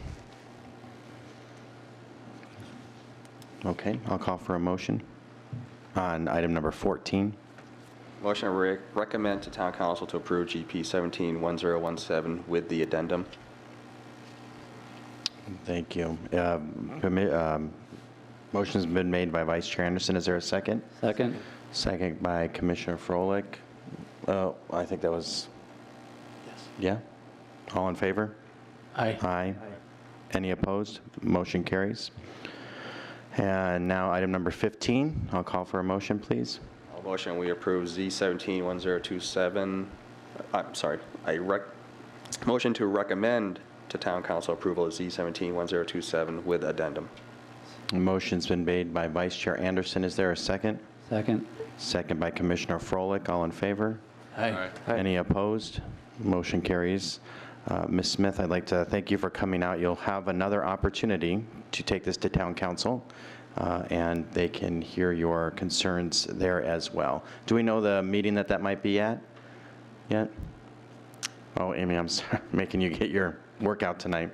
Okay, I'll call for a motion on item number 14. Motion to recommend to Town Council to approve GP 171017 with the addendum. Thank you. Motion's been made by Vice Chair Anderson. Is there a second? Second. Second by Commissioner Froelich. Oh, I think that was, yeah? All in favor? Aye. Aye. Any opposed? Motion carries. And now item number 15. I'll call for a motion, please. Motion, we approve Z171027. I'm sorry. Motion to recommend to Town Council approval of Z171027 with addendum. Motion's been made by Vice Chair Anderson. Is there a second? Second. Second by Commissioner Froelich. All in favor? Aye. Any opposed? Motion carries. Ms. Smith, I'd like to thank you for coming out. You'll have another opportunity to take this to Town Council, and they can hear your concerns there as well. Do we know the meeting that might be at yet? Oh, Amy, I'm sorry, making you get your workout tonight.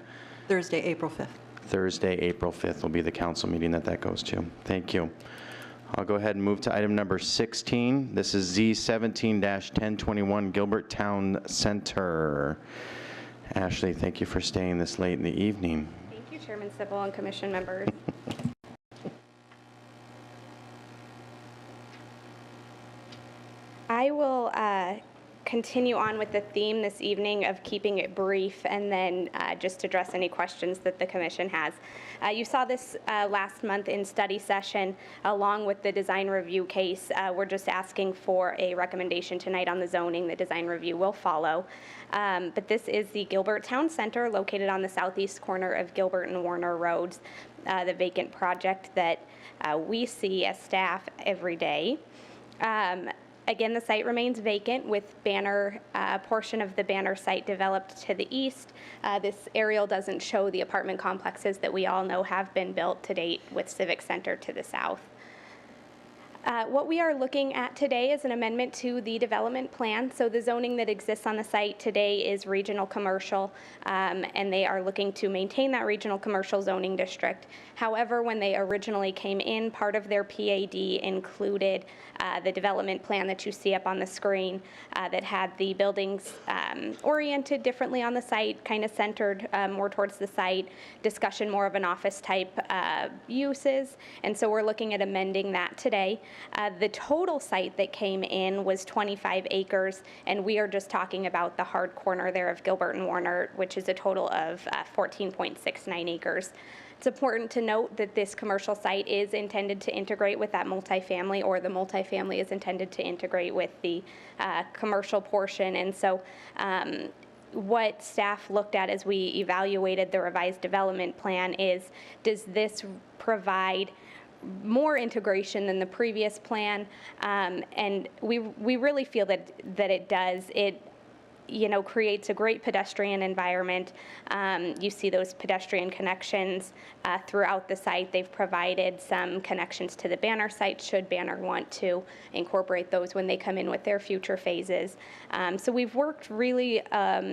Thursday, April 5th. Thursday, April 5th will be the council meeting that goes to. Thank you. I'll go ahead and move to item number 16. This is Z17-1021 Gilbert Town Center. Ashley, thank you for staying this late in the evening. Thank you, Chairman Sippel and Commission members. I will continue on with the theme this evening of keeping it brief and then just address any questions that the commission has. You saw this last month in study session along with the design review case. We're just asking for a recommendation tonight on the zoning. The design review will follow. But this is the Gilbert Town Center located on the southeast corner of Gilbert and Warner Roads, the vacant project that we see as staff every day. Again, the site remains vacant with banner portion of the banner site developed to the east. This aerial doesn't show the apartment complexes that we all know have been built to date with Civic Center to the south. What we are looking at today is an amendment to the development plan. So the zoning that exists on the site today is regional commercial, and they are looking to maintain that regional commercial zoning district. However, when they originally came in, part of their PAD included the development plan that you see up on the screen that had the buildings oriented differently on the site, kind of centered more towards the site, discussion more of an office type uses. And so we're looking at amending that today. The total site that came in was 25 acres, and we are just talking about the hard corner there of Gilbert and Warner, which is a total of 14.69 acres. It's important to note that this commercial site is intended to integrate with that multifamily, or the multifamily is intended to integrate with the commercial portion. And so what staff looked at as we evaluated the revised development plan is, does this provide more integration than the previous plan? And we really feel that it does. It creates a great pedestrian environment. You see those pedestrian connections throughout the site. They've provided some connections to the Banner site should Banner want to incorporate those when they come in with their future phases. So we've worked really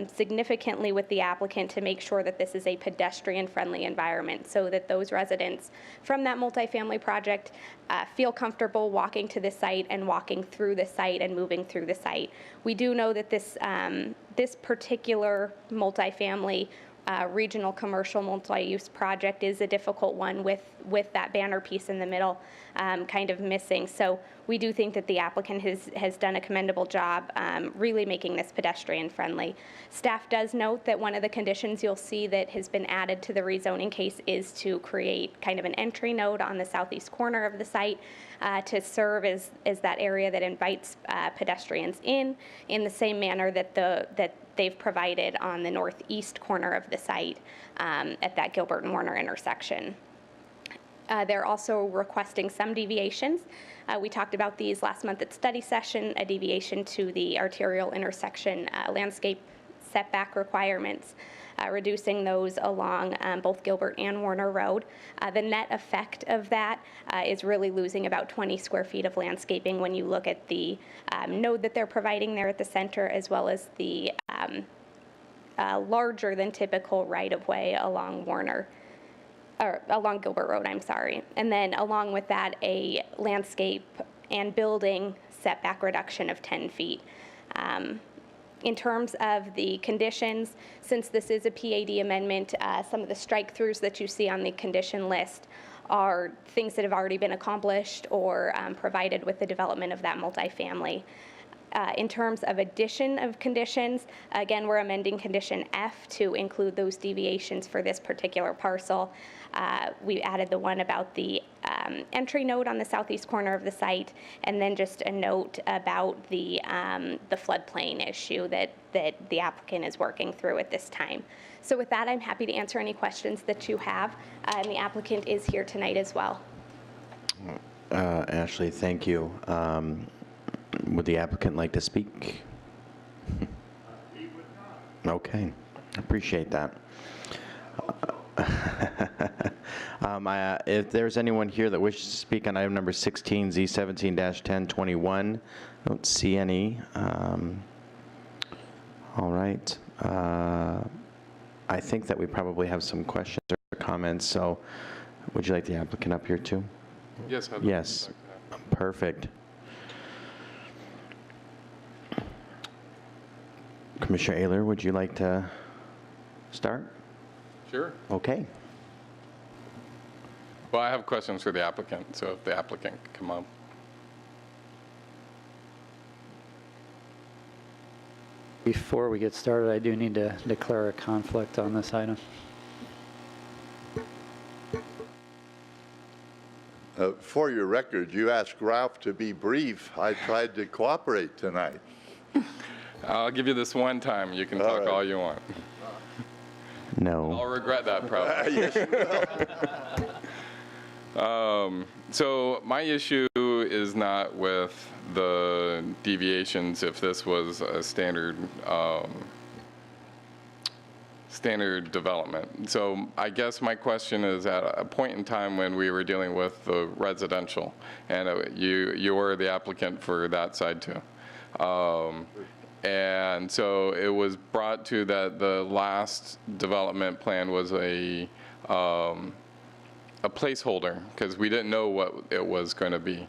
significantly with the applicant to make sure that this is a pedestrian-friendly environment so that those residents from that multifamily project feel comfortable walking to the site and walking through the site and moving through the site. We do know that this particular multifamily regional commercial multi-use project is a difficult one with that banner piece in the middle kind of missing. So we do think that the applicant has done a commendable job really making this pedestrian friendly. Staff does note that one of the conditions you'll see that has been added to the rezoning case is to create kind of an entry node on the southeast corner of the site to serve as that area that invites pedestrians in the same manner that they've provided on the northeast corner of the site at that Gilbert and Warner intersection. They're also requesting some deviations. We talked about these last month at study session, a deviation to the arterial intersection landscape setback requirements, reducing those along both Gilbert and Warner Road. The net effect of that is really losing about 20 square feet of landscaping when you look at the node that they're providing there at the center, as well as the larger than typical right-of-way along along Gilbert Road, I'm sorry. And then along with that, a landscape and building setback reduction of 10 feet. In terms of the conditions, since this is a PAD amendment, some of the strike-throughs that you see on the condition list are things that have already been accomplished or provided with the development of that multifamily. In terms of addition of conditions, again, we're amending condition F to include those deviations for this particular parcel. We added the one about the entry node on the southeast corner of the site, and then just a note about the floodplain issue that the applicant is working through at this time. So with that, I'm happy to answer any questions that you have, and the applicant is here tonight as well. Ashley, thank you. Would the applicant like to speak? He would not. Okay, appreciate that. If there's anyone here that wishes to speak on item number 16, Z17-1021, I don't see any. All right. I think that we probably have some questions or comments, so would you like the applicant up here too? Yes. Yes, perfect. Commissioner Ehler, would you like to start? Sure. Okay. Well, I have questions for the applicant, so if the applicant can come up. Before we get started, I do need to declare a conflict on this item. For your record, you asked Ralph to be brief. I tried to cooperate tonight. I'll give you this one time. You can talk all you want. No. I'll regret that probably. Yes, you will. So my issue is not with the deviations if this was a standard standard development. So I guess my question is, at a point in time when we were dealing with the residential, and you were the applicant for that side too. And so it was brought to that the last development plan was a placeholder because we didn't know what it was going to be.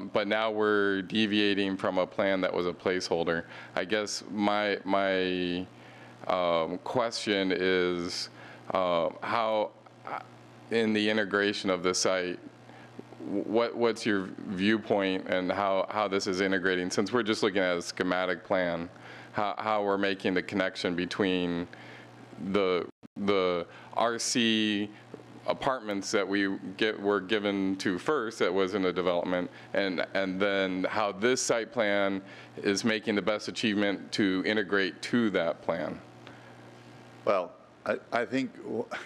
But now we're deviating from a plan that was a placeholder. I guess my question is how, in the integration of the site, what's your viewpoint and how this is integrating? Since we're just looking at a schematic plan, how we're making the connection between the RC apartments that were given to first that was in the development, and then how this site plan is making the best achievement to integrate to that plan. Well, I think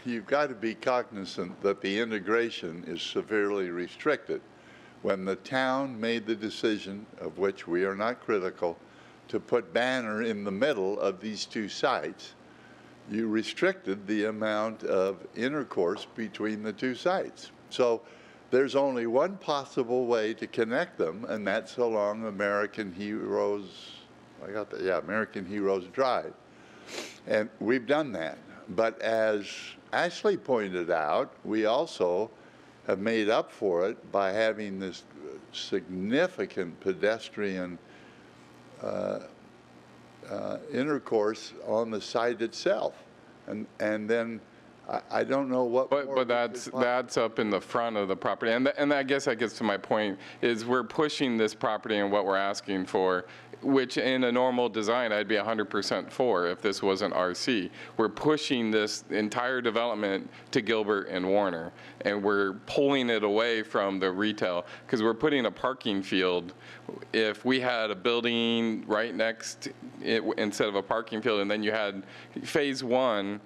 you've got to be cognizant that the integration is severely restricted. When the town made the decision, of which we are not critical, to put Banner in the middle of these two sites, you restricted the amount of intercourse between the two sites. So there's only one possible way to connect them, and that's along American Heroes, American Heroes Drive. And we've done that. But as Ashley pointed out, we also have made up for it by having this significant pedestrian intercourse on the site itself, and then I don't know what. But that's up in the front of the property, and I guess that gets to my point. Is we're pushing this property and what we're asking for, which in a normal design I'd be 100% for if this wasn't RC. We're pushing this entire development to Gilbert and Warner, and we're pulling it away from the retail because we're putting a parking field. If we had a building right next instead of a parking field, and then you had phase one,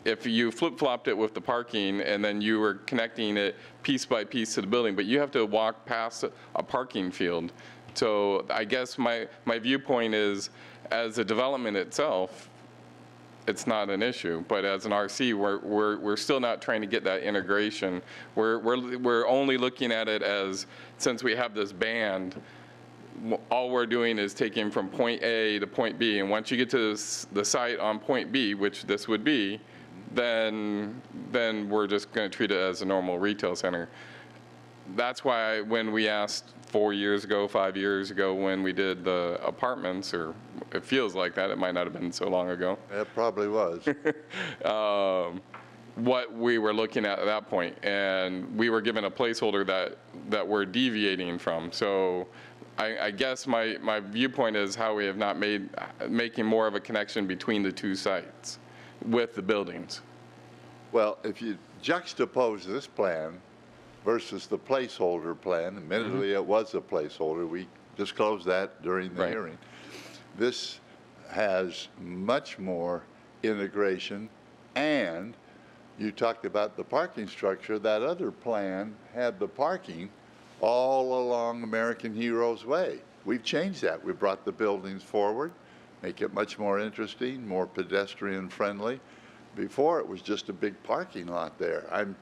if you flip-flopped it with the parking and then you were connecting it piece by piece to the building, but you have to walk past a parking field. So I guess my viewpoint is, as a development itself, it's not an issue. But as an RC, we're still not trying to get that integration. We're only looking at it as, since we have this band, all we're doing is taking from point A to point B. And once you get to the site on point B, which this would be, then we're just going to treat it as a normal retail center. That's why when we asked 4 years ago, 5 years ago, when we did the apartments, or it feels like that, it might not have been so long ago. It probably was. What we were looking at that point, and we were given a placeholder that we're deviating from. So I guess my viewpoint is how we have not making more of a connection between the two sites with the buildings. Well, if you juxtapose this plan versus the placeholder plan, admittedly it was a placeholder, we disclosed that during the hearing. This has much more integration, and you talked about the parking structure. That other plan had the parking all along American Heroes Way. We've changed that. We brought the buildings forward, make it much more interesting, more pedestrian friendly. Before it was just a big parking lot there.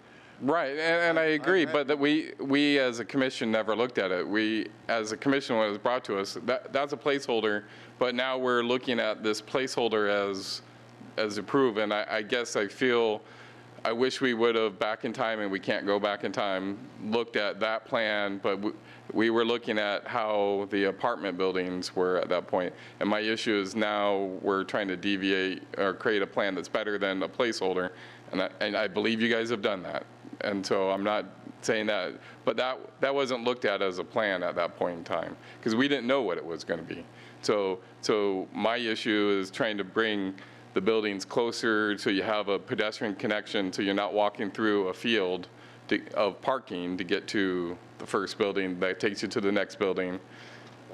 Right, and I agree, but that we as a commission never looked at it. We, as a commission, when it was brought to us, that's a placeholder, but now we're looking at this placeholder as approved, and I guess I wish we would have, back in time, and we can't go back in time, looked at that plan, but we were looking at how the apartment buildings were at that point. And my issue is now we're trying to deviate or create a plan that's better than a placeholder, and I believe you guys have done that. And so I'm not saying that, but that wasn't looked at as a plan at that point in time, because we didn't know what it was going to be. So my issue is trying to bring the buildings closer so you have a pedestrian connection, so you're not walking through a field of parking to get to the first building that takes you to the next building.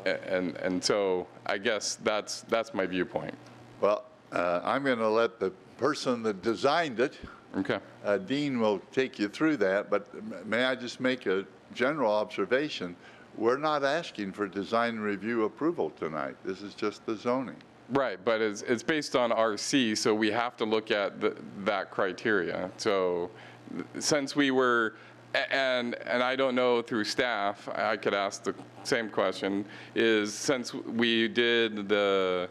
And so I guess that's my viewpoint. Well, I'm going to let the person that designed it, okay. Dean will take you through that, but may I just make a general observation? We're not asking for design review approval tonight. This is just the zoning. Right, but it's based on RC, so we have to look at that criteria. So since we were, and I don't know through staff, I could ask the same question, is since we did the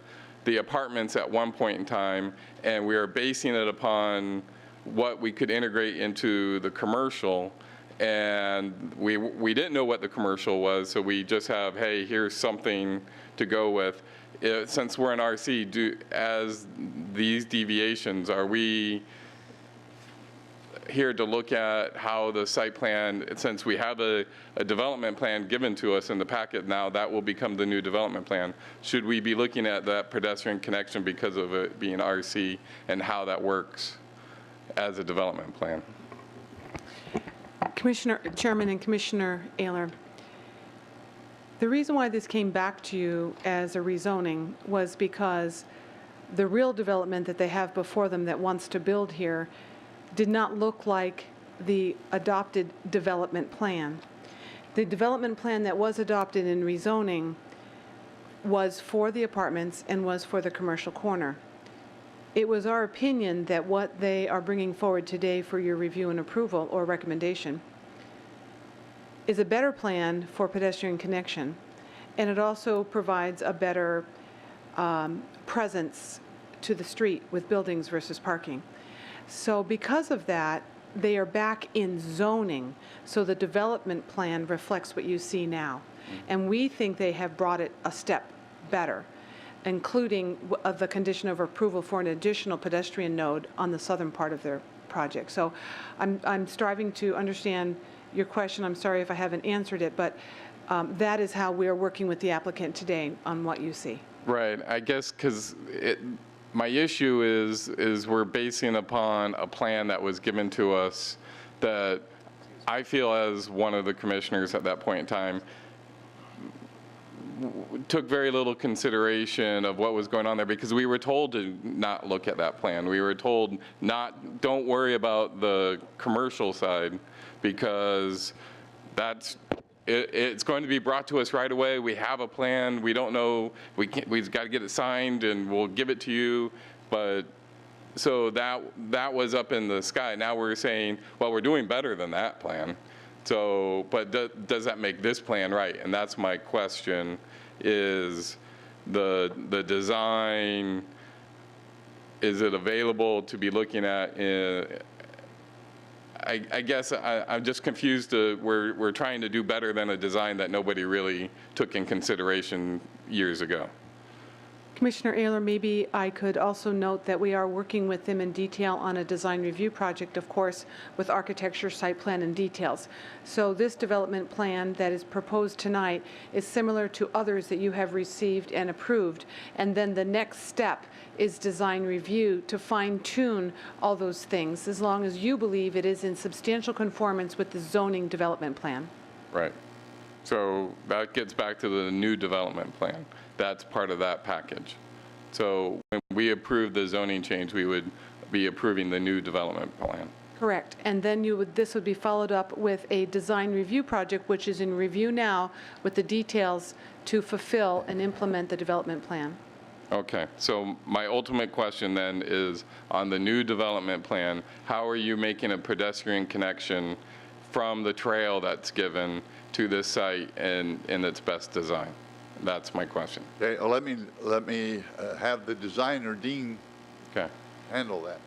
apartments at one point in time, and we are basing it upon what we could integrate into the commercial, and we didn't know what the commercial was, so we just have, hey, here's something to go with. Since we're in RC, as these deviations, are we here to look at how the site plan, since we have a development plan given to us in the packet now, that will become the new development plan. Should we be looking at that pedestrian connection because of it being RC and how that works as a development plan? Chairman and Commissioner Ayler, the reason why this came back to you as a rezoning was because the real development that they have before them that wants to build here did not look like the adopted development plan. The development plan that was adopted in rezoning was for the apartments and was for the commercial corner. It was our opinion that what they are bringing forward today for your review and approval or recommendation is a better plan for pedestrian connection, and it also provides a better presence to the street with buildings versus parking. So because of that, they are back in zoning, so the development plan reflects what you see now. And we think they have brought it a step better, including the condition of approval for an additional pedestrian node on the southern part of their project. So I'm striving to understand your question. I'm sorry if I haven't answered it, but that is how we are working with the applicant today on what you see. Right, I guess because my issue is we're basing upon a plan that was given to us that I feel as one of the commissioners at that point in time took very little consideration of what was going on there, because we were told to not look at that plan. We were told don't worry about the commercial side, because it's going to be brought to us right away. We have a plan. We don't know. We've got to get it signed, and we'll give it to you. But so that was up in the sky. Now we're saying, well, we're doing better than that plan. So, but does that make this plan right? And that's my question: is the design, is it available to be looking at I guess I'm just confused. We're trying to do better than a design that nobody really took in consideration years ago. Commissioner Ayler, maybe I could also note that we are working with them in detail on a design review project, of course, with architecture, site plan, and details. So this development plan that is proposed tonight is similar to others that you have received and approved. And then the next step is design review to fine-tune all those things, as long as you believe it is in substantial conformance with the zoning development plan. Right. So that gets back to the new development plan. That's part of that package. So when we approve the zoning change, we would be approving the new development plan. Correct. And then this would be followed up with a design review project, which is in review now with the details to fulfill and implement the development plan. Okay, so my ultimate question then is, on the new development plan, how are you making a pedestrian connection from the trail that's given to this site in its best design? That's my question. Okay, well, let me have the designer, Dean, handle that.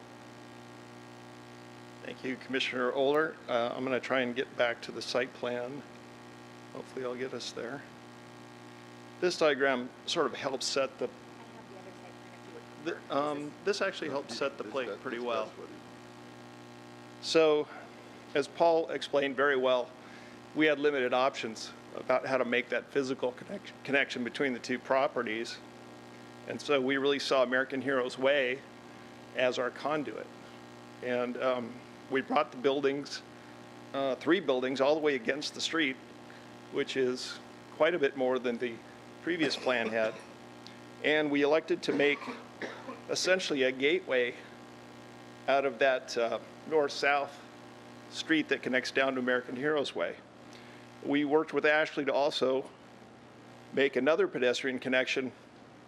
Thank you, Commissioner Oler. I'm going to try and get back to the site plan. Hopefully I'll get us there. This diagram sort of helps set the this actually helps set the plate pretty well. So as Paul explained very well, we had limited options about how to make that physical connection between the two properties. And so we really saw American Heroes Way as our conduit. And we brought the buildings, 3 buildings, all the way against the street, which is quite a bit more than the previous plan had. And we elected to make essentially a gateway out of that north-south street that connects down to American Heroes Way. We worked with Ashley to also make another pedestrian connection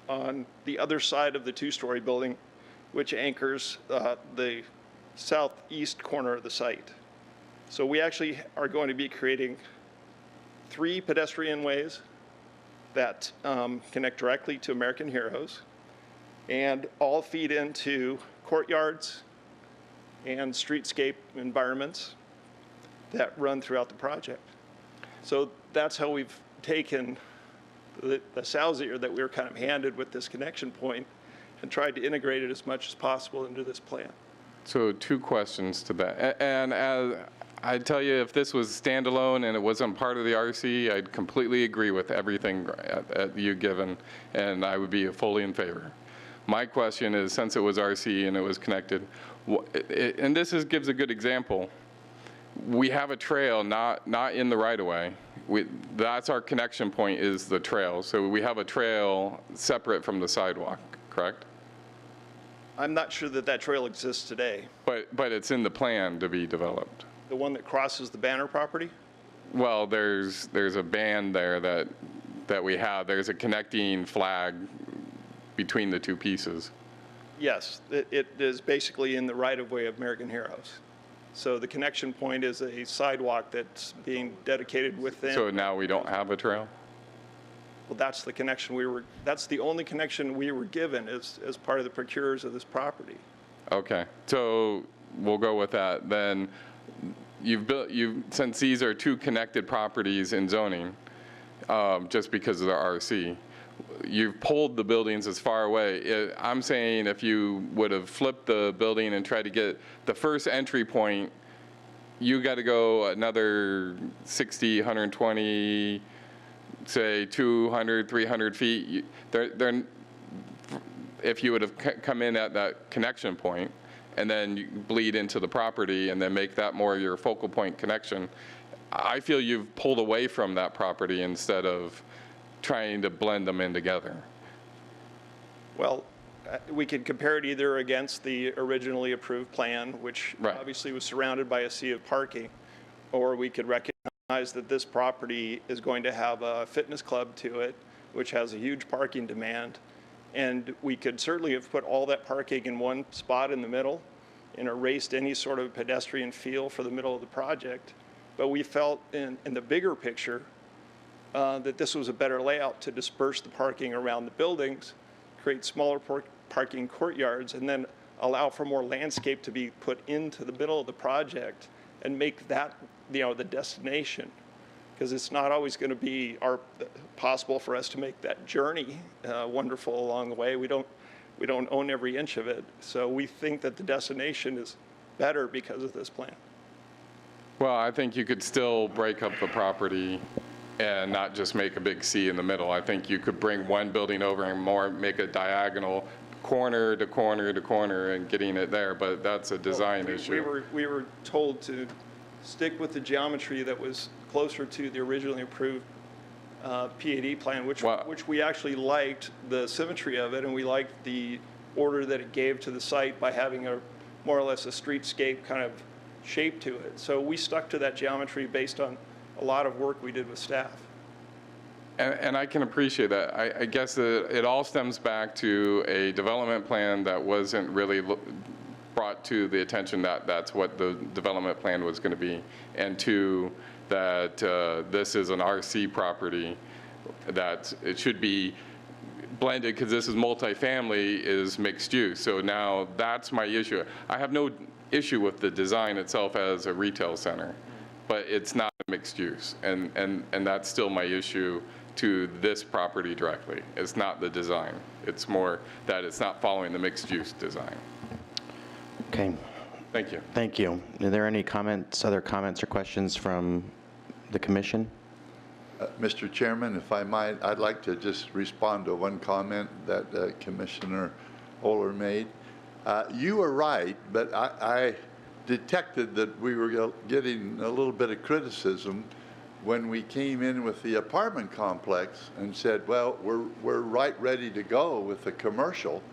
on the other side of the 2-story building, which anchors the southeast corner of the site. So we actually are going to be creating 3 pedestrian ways that connect directly to American Heroes and all feed into courtyards and streetscape environments that run throughout the project. So that's how we've taken the Sausier that we were kind of handed with this connection point and tried to integrate it as much as possible into this plan. So 2 questions to that. And as I tell you, if this was standalone and it wasn't part of the RC, I'd completely agree with everything you've given, and I would be fully in favor. My question is, since it was RC and it was connected, and this gives a good example. We have a trail not in the right-of-way. That's our connection point, is the trail. So we have a trail separate from the sidewalk, correct? I'm not sure that that trail exists today. But it's in the plan to be developed. The one that crosses the Banner property? Well, there's a band there that we have. There's a connecting flag between the 2 pieces. Yes, it is basically in the right-of-way of American Heroes. So the connection point is a sidewalk that's being dedicated within. So now we don't have a trail? Well, that's the connection that's the only connection we were given as part of the procurers of this property. Okay, so we'll go with that. Then since these are 2 connected properties in zoning, just because of the RC, you've pulled the buildings as far away. I'm saying if you would have flipped the building and tried to get the first entry point, you got to go another 60, 120, say 200, 300 feet. If you would have come in at that connection point and then you bleed into the property and then make that more your focal point connection, I feel you've pulled away from that property instead of trying to blend them in together. Well, we could compare it either against the originally approved plan, which obviously was surrounded by a sea of parking, or we could recognize that this property is going to have a fitness club to it, which has a huge parking demand. And we could certainly have put all that parking in one spot in the middle and erased any sort of pedestrian feel for the middle of the project. But we felt in the bigger picture that this was a better layout to disperse the parking around the buildings, create smaller parking courtyards, and then allow for more landscape to be put into the middle of the project and make that, the destination. Because it's not always going to be possible for us to make that journey wonderful along the way. We don't own every inch of it. So we think that the destination is better because of this plan. Well, I think you could still break up the property and not just make a big C in the middle. I think you could bring one building over and make a diagonal corner to corner to corner and getting it there, but that's a design issue. We were told to stick with the geometry that was closer to the originally approved PAD plan, which we actually liked the symmetry of it, and we liked the order that it gave to the site by having a more or less a streetscape kind of shape to it. So we stuck to that geometry based on a lot of work we did with staff. And I can appreciate that. I guess it all stems back to a development plan that wasn't really brought to the attention that that's what the development plan was going to be, and 2, that this is an RC property, that it should be blended because this is multifamily, is mixed use. So now that's my issue. I have no issue with the design itself as a retail center, but it's not mixed use, and that's still my issue to this property directly. It's not the design. It's more that it's not following the mixed use design. Okay. Thank you. Thank you. Are there any comments, other comments or questions from the commission? Mr. Chairman, if I might, I'd like to just respond to one comment that Commissioner Oler made. You were right, but I detected that we were getting a little bit of criticism when we came in with the apartment complex and said, well, we're right ready to go with the commercial.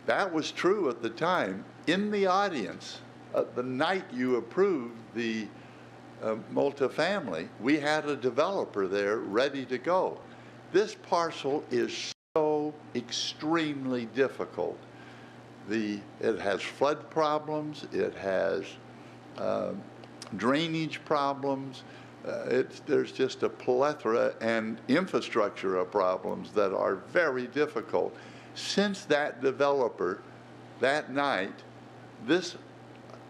That was true at the time. In the audience, the night you approved the multifamily, we had a developer there ready to go. This parcel is so extremely difficult. It has flood problems, it has drainage problems, there's just a plethora and infrastructure of problems that are very difficult. Since that developer, that night, this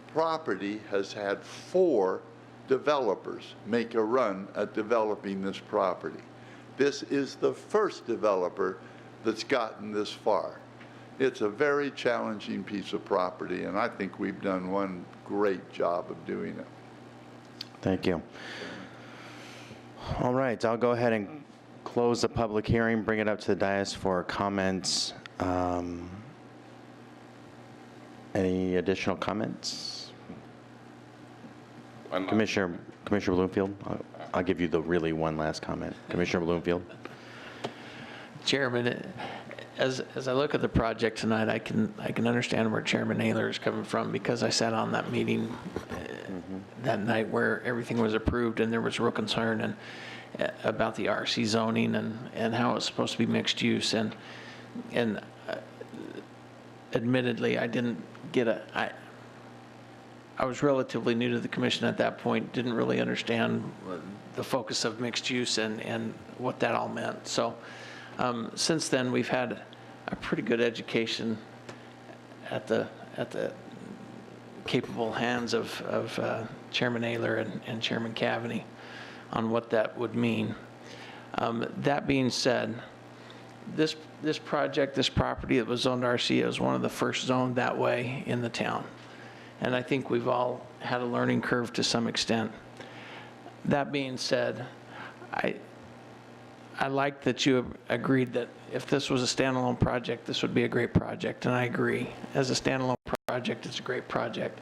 property has had 4 developers make a run at developing this property. This is the first developer that's gotten this far. It's a very challenging piece of property, and I think we've done one great job of doing it. Thank you. All right, I'll go ahead and close the public hearing, bring it up to the dais for comments. Any additional comments? Commissioner Bloomfield, I'll give you the really one last comment. Commissioner Bloomfield. Chairman, as I look at the project tonight, I can understand where Chairman Naylor is coming from, because I sat on that meeting that night where everything was approved and there was real concern about the RC zoning and how it's supposed to be mixed use, and admittedly I didn't get I was relatively new to the commission at that point, didn't really understand the focus of mixed use and what that all meant. So since then, we've had a pretty good education at the capable hands of Chairman Naylor and Chairman Cavaney on what that would mean. That being said, this project, this property that was zoned RC, was one of the first zoned that way in the town. And I think we've all had a learning curve to some extent. That being said, I like that you agreed that if this was a standalone project, this would be a great project, and I agree. As a standalone project, it's a great project.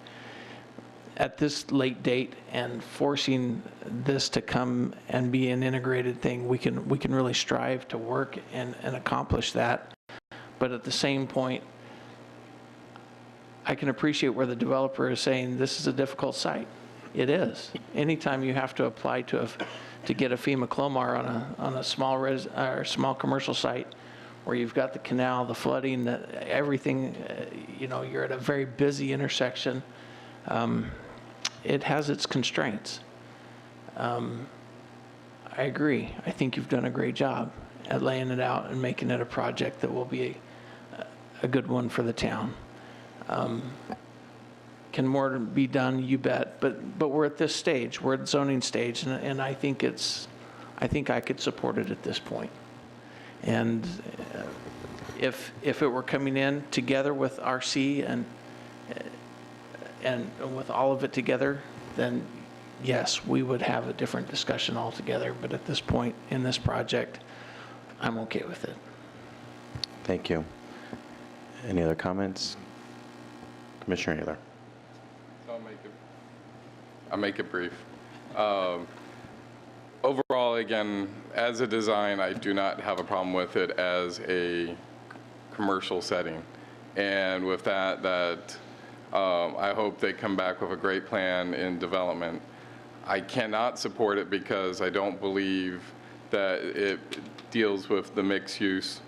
At this late date and forcing this to come and be an integrated thing, we can really strive to work and accomplish that. But at the same point, I can appreciate where the developer is saying this is a difficult site. It is. Anytime you have to apply to get a FEMA CLOMAR on a small commercial site where you've got the canal, the flooding, everything, you're at a very busy intersection. It has its constraints. I agree. I think you've done a great job at laying it out and making it a project that will be a good one for the town. Can more be done? You bet. But we're at this stage. We're at the zoning stage, and I think I could support it at this point. And if it were coming in together with RC and with all of it together, then yes, we would have a different discussion altogether. But at this point in this project, I'm okay with it. Thank you. Any other comments? Commissioner Naylor. I'll make it brief. Overall, again, as a design, I do not have a problem with it as a commercial setting. And with that, I hope they come back with a great plan in development. I cannot support it because I don't believe that it deals with the mixed use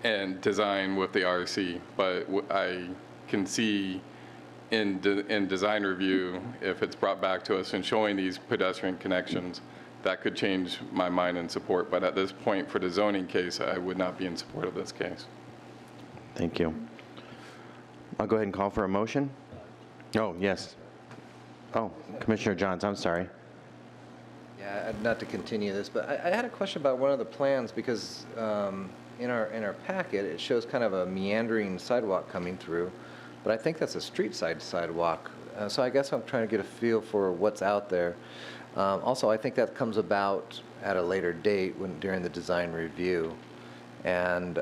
and design with the RC, but I can see in design review, if it's brought back to us and showing these pedestrian connections, that could change my mind and support. But at this point, for the zoning case, I would not be in support of this case. Thank you. I'll go ahead and call for a motion. Oh, yes. Oh, Commissioner Johns, I'm sorry. Yeah, not to continue this, but I had a question about one of the plans, because in our packet, it shows kind of a meandering sidewalk coming through. but I think that's a street side sidewalk. So I guess I'm trying to get a feel for what's out there. Also, I think that comes about at a later date during the design review. And,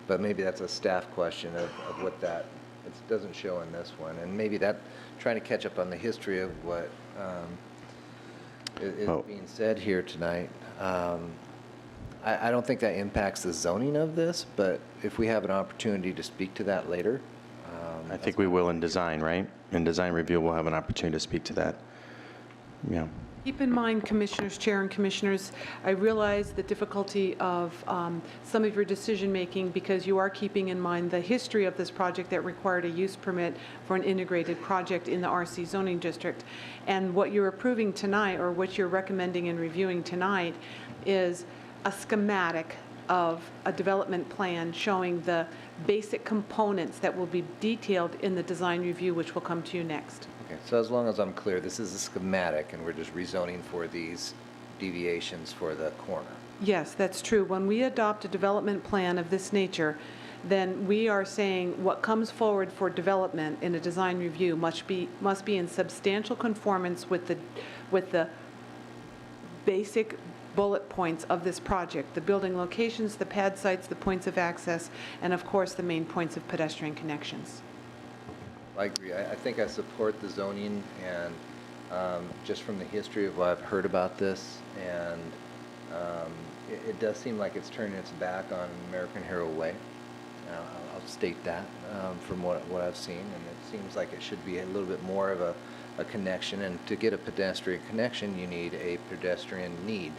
but maybe that's a staff question of what that, it doesn't show in this one. And maybe that, trying to catch up on the history of what is being said here tonight. I don't think that impacts the zoning of this, but if we have an opportunity to speak to that later. I think we will in design, right? In design review, we'll have an opportunity to speak to that. Yeah. Keep in mind, Commissioners, Chair and Commissioners, I realize the difficulty of some of your decision-making because you are keeping in mind the history of this project that required a use permit for an integrated project in the RC zoning district. And what you're approving tonight, or what you're recommending and reviewing tonight, is a schematic of a development plan showing the basic components that will be detailed in the design review, which will come to you next. Okay, so as long as I'm clear, this is a schematic and we're just rezoning for these deviations for the corner. Yes, that's true. When we adopt a development plan of this nature, then we are saying what comes forward for development in a design review must be in substantial conformance with the basic bullet points of this project: the building locations, the pad sites, the points of access, and of course the main points of pedestrian connections. I agree. I think I support the zoning, and just from the history of what I've heard about this, and it does seem like it's turning its back on American Hero Way. I'll state that from what I've seen, and it seems like it should be a little bit more of a connection, and to get a pedestrian connection, you need a pedestrian need,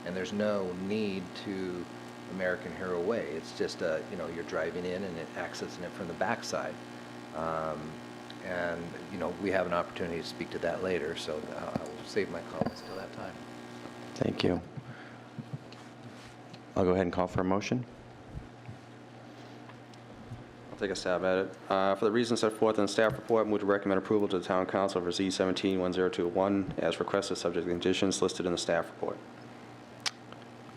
and there's no need to American Hero Way. It's just, you're driving in and accessing it from the backside. And, we have an opportunity to speak to that later, so I'll save my comments till that time. Thank you. I'll go ahead and call for a motion. I'll take a stab at it. For the reasons set forth in the staff report, I move to recommend approval to the Town Council for Z17-1021 as requested, subject to conditions listed in the staff report.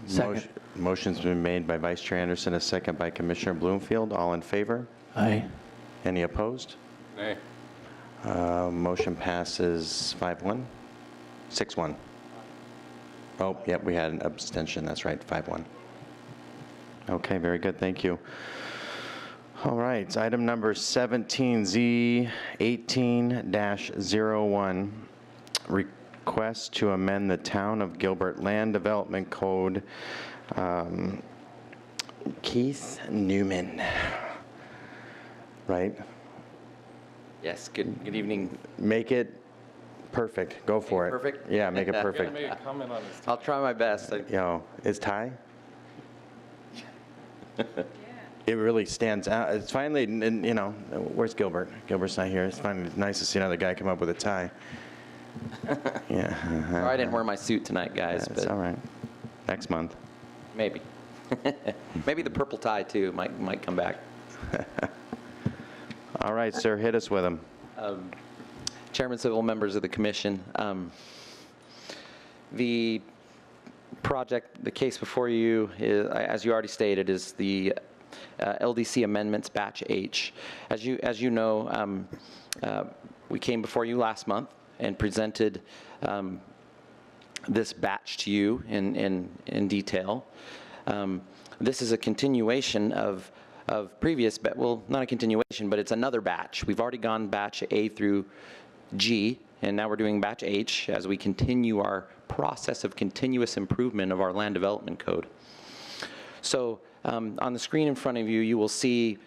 Second. Motion's been made by Vice Chair Anderson, a second by Commissioner Bloomfield. All in favor? Aye. Any opposed? Nay. Motion passes 5-1, 6-1. Oh, yep, we had an abstention. That's right, 5-1. Okay, very good. Thank you. All right, item number 17, Z18-01, request to amend the Town of Gilbert Land Development Code. Keith Newman, right? Yes, good evening. Make it perfect. Go for it. Perfect? Yeah, make it perfect. Make a comment on this. I'll try my best. Is Ty? It really stands out. It's finally, where's Gilbert? Gilbert's not here. It's finally nice to see another guy come up with a tie. Yeah. Sorry I didn't wear my suit tonight, guys. That's all right. Next month. Maybe. Maybe the purple tie, too, might come back. All right, sir, hit us with them. Chairman, civil members of the commission, the project, the case before you, is, as you already stated, is the LDC amendments batch H. As you know, we came before you last month and presented this batch to you in detail. This is a continuation of previous, well, not a continuation, but it's another batch. We've already gone batch A through G, and now we're doing batch H as we continue our process of continuous improvement of our land development code. So on the screen in front of you, you will see,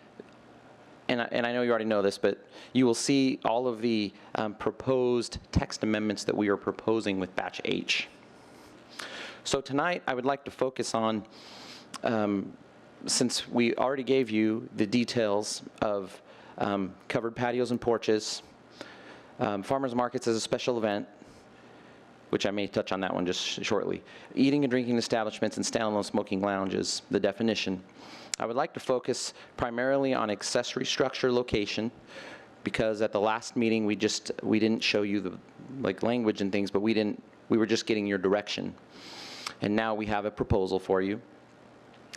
and I know you already know this, but you will see all of the proposed text amendments that we are proposing with batch H. So tonight, I would like to focus on, since we already gave you the details of covered patios and porches, farmers markets as a special event, which I may touch on that one just shortly, eating and drinking establishments and standalone smoking lounges, the definition. I would like to focus primarily on accessory structure location, because at the last meeting we didn't show you the language and things, but we were just getting your direction. And now we have a proposal for you.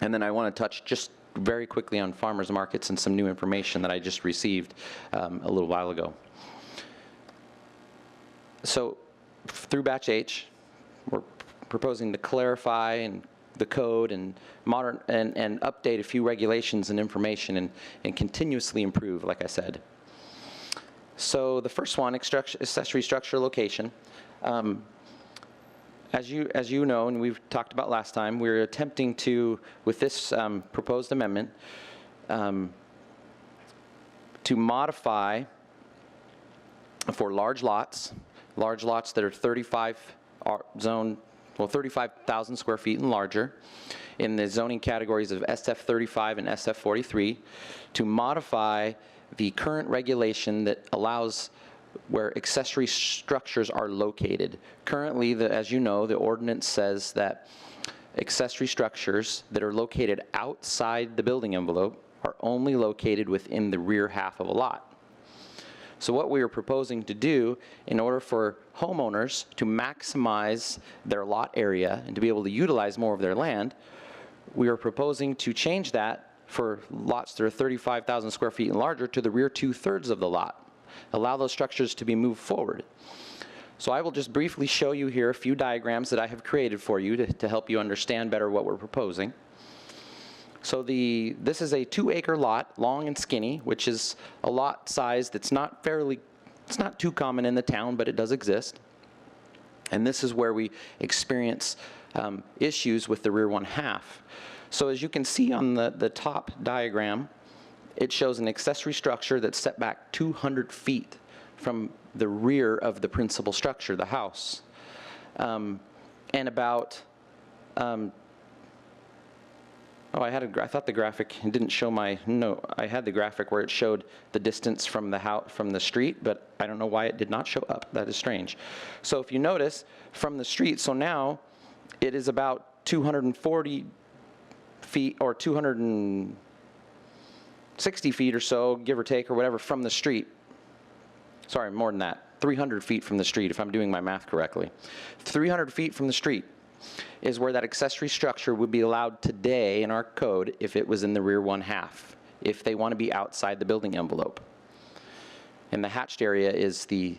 And then I want to touch just very quickly on farmers markets and some new information that I just received a little while ago. So through Batch H, we're proposing to clarify the code and and update a few regulations and information and continuously improve, like I said. So the first one, accessory structure location. As you know, and we've talked about last time, we're attempting to, with this proposed amendment, to modify for large lots that are 35,000 square feet and larger, in the zoning categories of SF35 and SF43, to modify the current regulation that allows where accessory structures are located. Currently, as you know, the ordinance says that accessory structures that are located outside the building envelope are only located within the rear half of a lot. So what we are proposing to do in order for homeowners to maximize their lot area and to be able to utilize more of their land, we are proposing to change that for lots that are 35,000 square feet and larger to the rear 2/3 of the lot. Allow those structures to be moved forward. So I will just briefly show you here a few diagrams that I have created for you to help you understand better what we're proposing. So this is a 2-acre lot, long and skinny, which is a lot size that's not too common in the town, but it does exist. And this is where we experience issues with the rear 1/2. So as you can see on the top diagram, it shows an accessory structure that's set back 200 feet from the rear of the principal structure, the house. And about, I thought the graphic didn't show I had the graphic where it showed the distance from the house, from the street, but I don't know why it did not show up. That is strange. So if you notice from the street, so now it is about 240 feet or 260 feet or so, give or take, or whatever, from the street. Sorry, more than that. 300 feet from the street, if I'm doing my math correctly. 300 feet from the street is where that accessory structure would be allowed today in our code if it was in the rear 1/2, if they want to be outside the building envelope. And the hatched area is the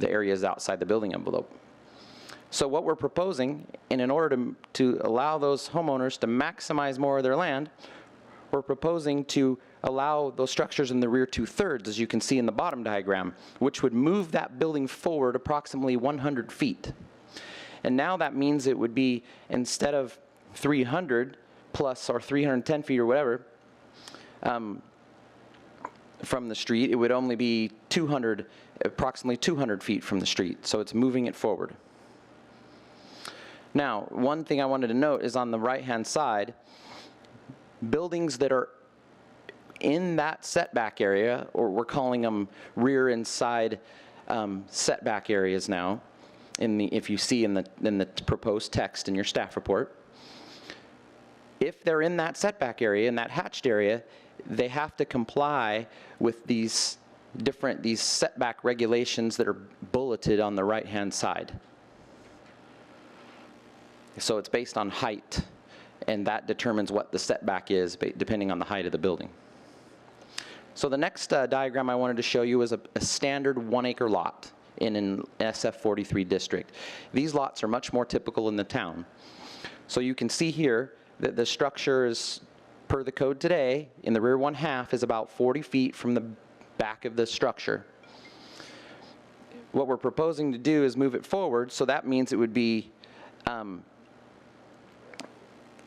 areas outside the building envelope. So what we're proposing, and in order to allow those homeowners to maximize more of their land, we're proposing to allow those structures in the rear 2/3, as you can see in the bottom diagram, which would move that building forward approximately 100 feet. And now that means it would be, instead of 300 plus or 310 feet or whatever, from the street, it would only be approximately 200 feet from the street. So it's moving it forward. Now, one thing I wanted to note is on the right-hand side, buildings that are in that setback area, or we're calling them rear and side setback areas now, if you see in the proposed text in your staff report, if they're in that setback area, in that hatched area, they have to comply with these setback regulations that are bulleted on the right-hand side. So it's based on height, and that determines what the setback is depending on the height of the building. So the next diagram I wanted to show you is a standard 1-acre lot in an SF43 district. These lots are much more typical in the town. So you can see here that the structure is, per the code today, in the rear 1/2 is about 40 feet from the back of the structure. What we're proposing to do is move it forward, so that means it would be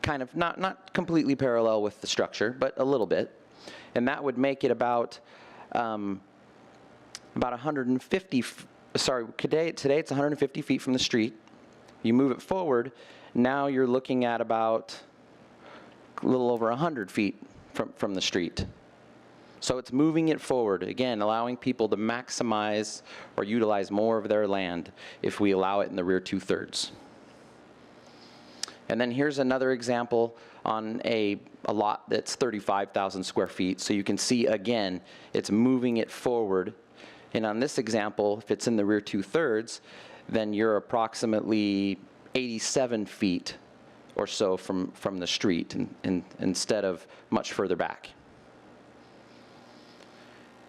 kind of not completely parallel with the structure, but a little bit. And that would make it about 150, today it's 150 feet from the street. You move it forward, now you're looking at about a little over 100 feet from the street. So it's moving it forward, again, allowing people to maximize or utilize more of their land if we allow it in the rear 2/3. And then here's another example on a lot that's 35,000 square feet. So you can see, again, it's moving it forward. And on this example, if it's in the rear 2/3, then you're approximately 87 feet or so from the street instead of much further back.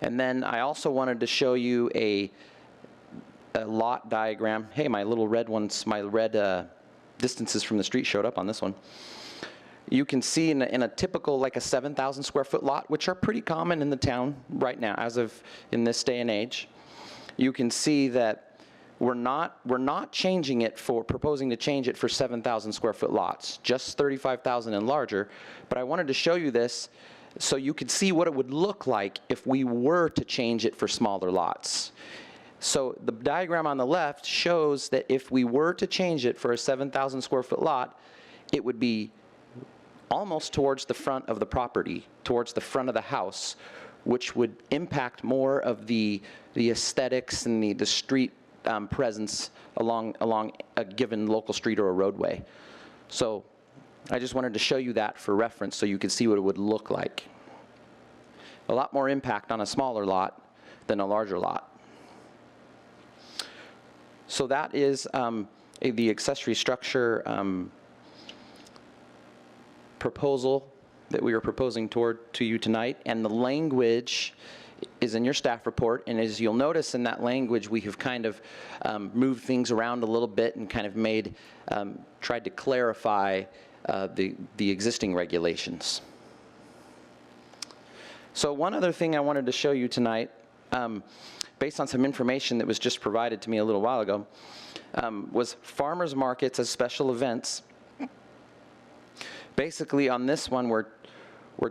And then I also wanted to show you a lot diagram. Hey, my little red ones, my red distances from the street showed up on this one. You can see in a typical, like a 7,000 square foot lot, which are pretty common in the town right now, as of in this day and age, you can see that we're not changing it proposing to change it for 7,000 square foot lots, just 35,000 and larger. But I wanted to show you this so you could see what it would look like if we were to change it for smaller lots. So the diagram on the left shows that if we were to change it for a 7,000 square foot lot, it would be almost towards the front of the property, towards the front of the house, which would impact more of the aesthetics and the street presence along a given local street or a roadway. So I just wanted to show you that for reference so you could see what it would look like. A lot more impact on a smaller lot than a larger lot. So that is the accessory structure proposal that we are proposing to you tonight, and the language is in your staff report. And as you'll notice in that language, we have kind of moved things around a little bit and kind of tried to clarify the existing regulations. So one other thing I wanted to show you tonight, based on some information that was just provided to me a little while ago, was farmers markets as special events. Basically, on this one, we're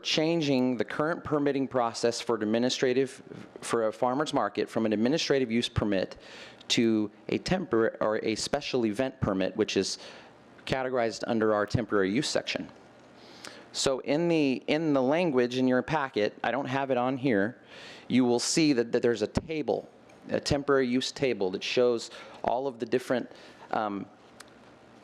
changing the current permitting process for a farmer's market from an administrative use permit to a temporary or a special event permit, which is categorized under our temporary use section. So in the language in your packet, I don't have it on here, you will see that there's a table, a temporary use table that shows all of the different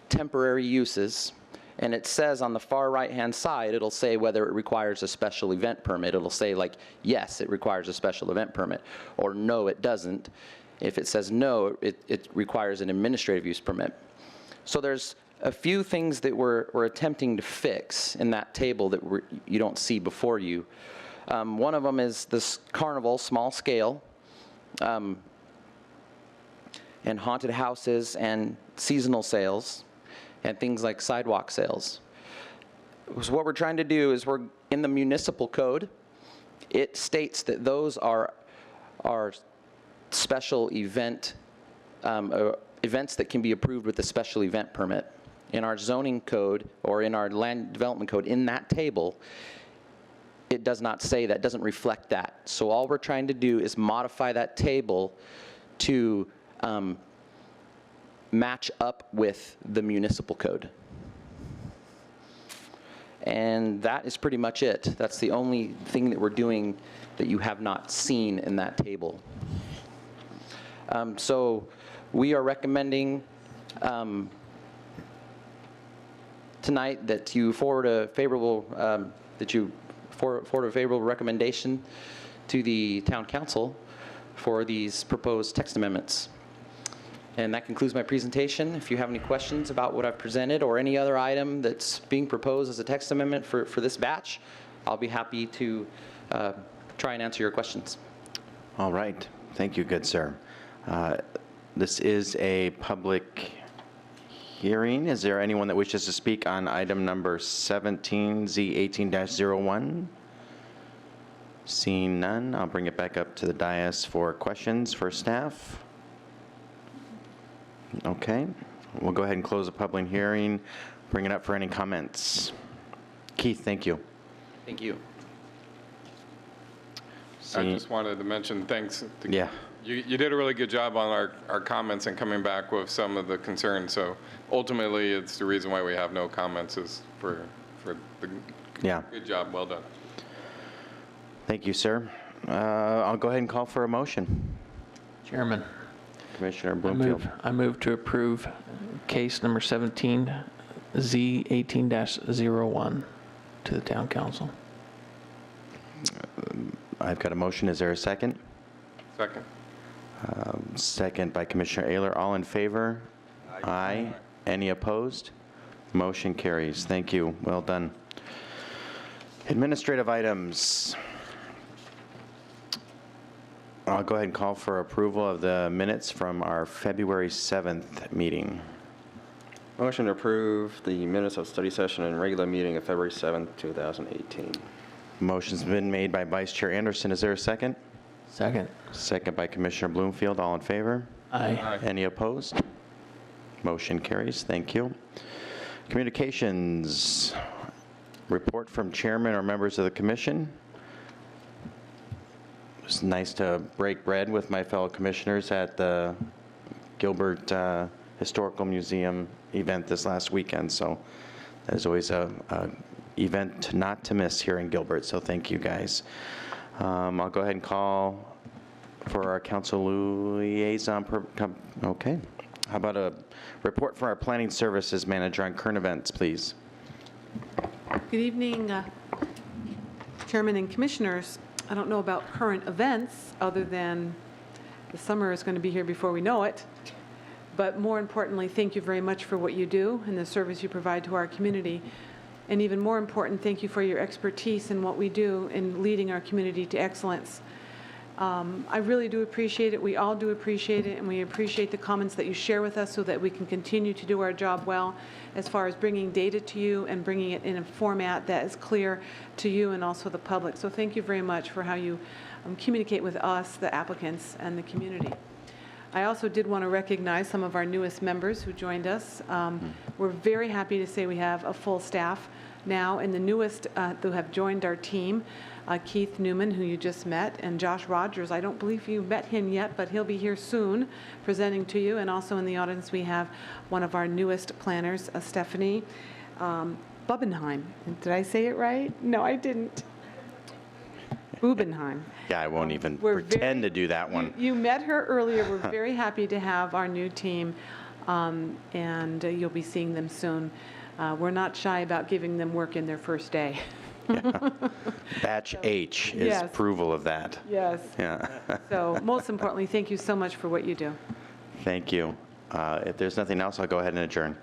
temporary uses. And it says on the far right-hand side, it'll say whether it requires a special event permit. It'll say, like, yes, it requires a special event permit, or no, it doesn't. If it says no, it requires an administrative use permit. So there's a few things that we're attempting to fix in that table that you don't see before you. One of them is this carnival, small scale, and haunted houses and seasonal sales, and things like sidewalk sales. So what we're trying to do is we're in the municipal code. It states that those are special event, events that can be approved with a special event permit. In our zoning code or in our land development code, in that table, it does not say that, doesn't reflect that. So all we're trying to do is modify that table to match up with the municipal code. And that is pretty much it. That's the only thing that we're doing that you have not seen in that table. So we are recommending tonight that you forward a favorable recommendation to the town council for these proposed text amendments. And that concludes my presentation. If you have any questions about what I've presented or any other item that's being proposed as a text amendment for this batch, I'll be happy to try and answer your questions. All right. Thank you, good sir. This is a public hearing. Is there anyone that wishes to speak on item number 17, Z18-01? Seeing none, I'll bring it back up to the dais for questions for staff. Okay, we'll go ahead and close the public hearing. Bring it up for any comments. Keith, thank you. Thank you. I just wanted to mention thanks. Yeah. You did a really good job on our comments and coming back with some of the concerns. So ultimately, it's the reason why we have no comments is for the good job. Well done. Thank you, sir. I'll go ahead and call for a motion. Chairman. Commissioner Bloomfield. I move to approve case number 17, Z18-01 to the town council. I've got a motion. Is there a second? Second. Second by Commissioner Ayler. All in favor? Aye. Any opposed? Motion carries. Thank you. Well done. Administrative items. I'll go ahead and call for approval of the minutes from our February 7th meeting. Motion to approve the minutes of study session and regular meeting of February 7th, 2018. Motion's been made by Vice Chair Anderson. Is there a second? Second. Second by Commissioner Bloomfield. All in favor? Aye. Any opposed? Motion carries. Thank you. Communications. Report from chairman or members of the commission. It's nice to break bread with my fellow commissioners at the Gilbert Historical Museum event this last weekend. So that is always a event not to miss here in Gilbert. So thank you guys. I'll go ahead and call for our council liaison. Okay. How about a report from our planning services manager on current events, please? Good evening, Chairman and Commissioners. I don't know about current events, other than the summer is going to be here before we know it. But more importantly, thank you very much for what you do and the service you provide to our community. And even more important, thank you for your expertise in what we do in leading our community to excellence. I really do appreciate it. We all do appreciate it, and we appreciate the comments that you share with us so that we can continue to do our job well as far as bringing data to you and bringing it in a format that is clear to you and also the public. So thank you very much for how you communicate with us, the applicants, and the community. I also did want to recognize some of our newest members who joined us. We're very happy to say we have a full staff now, and the newest who have joined our team, Keith Newman, who you just met, and Josh Rogers. I don't believe you met him yet, but he'll be here soon presenting to you. And also in the audience, we have one of our newest planners, Stephanie Bubenheim. Did I say it right? No, I didn't. Bubenheim. Yeah, I won't even pretend to do that one. You met her earlier. We're very happy to have our new team, and you'll be seeing them soon. We're not shy about giving them work in their first day. Yeah. Batch H is Yes. approval of that. Yes. Yeah. So most importantly, thank you so much for what you do. Thank you. If there's nothing else, I'll go ahead and adjourn.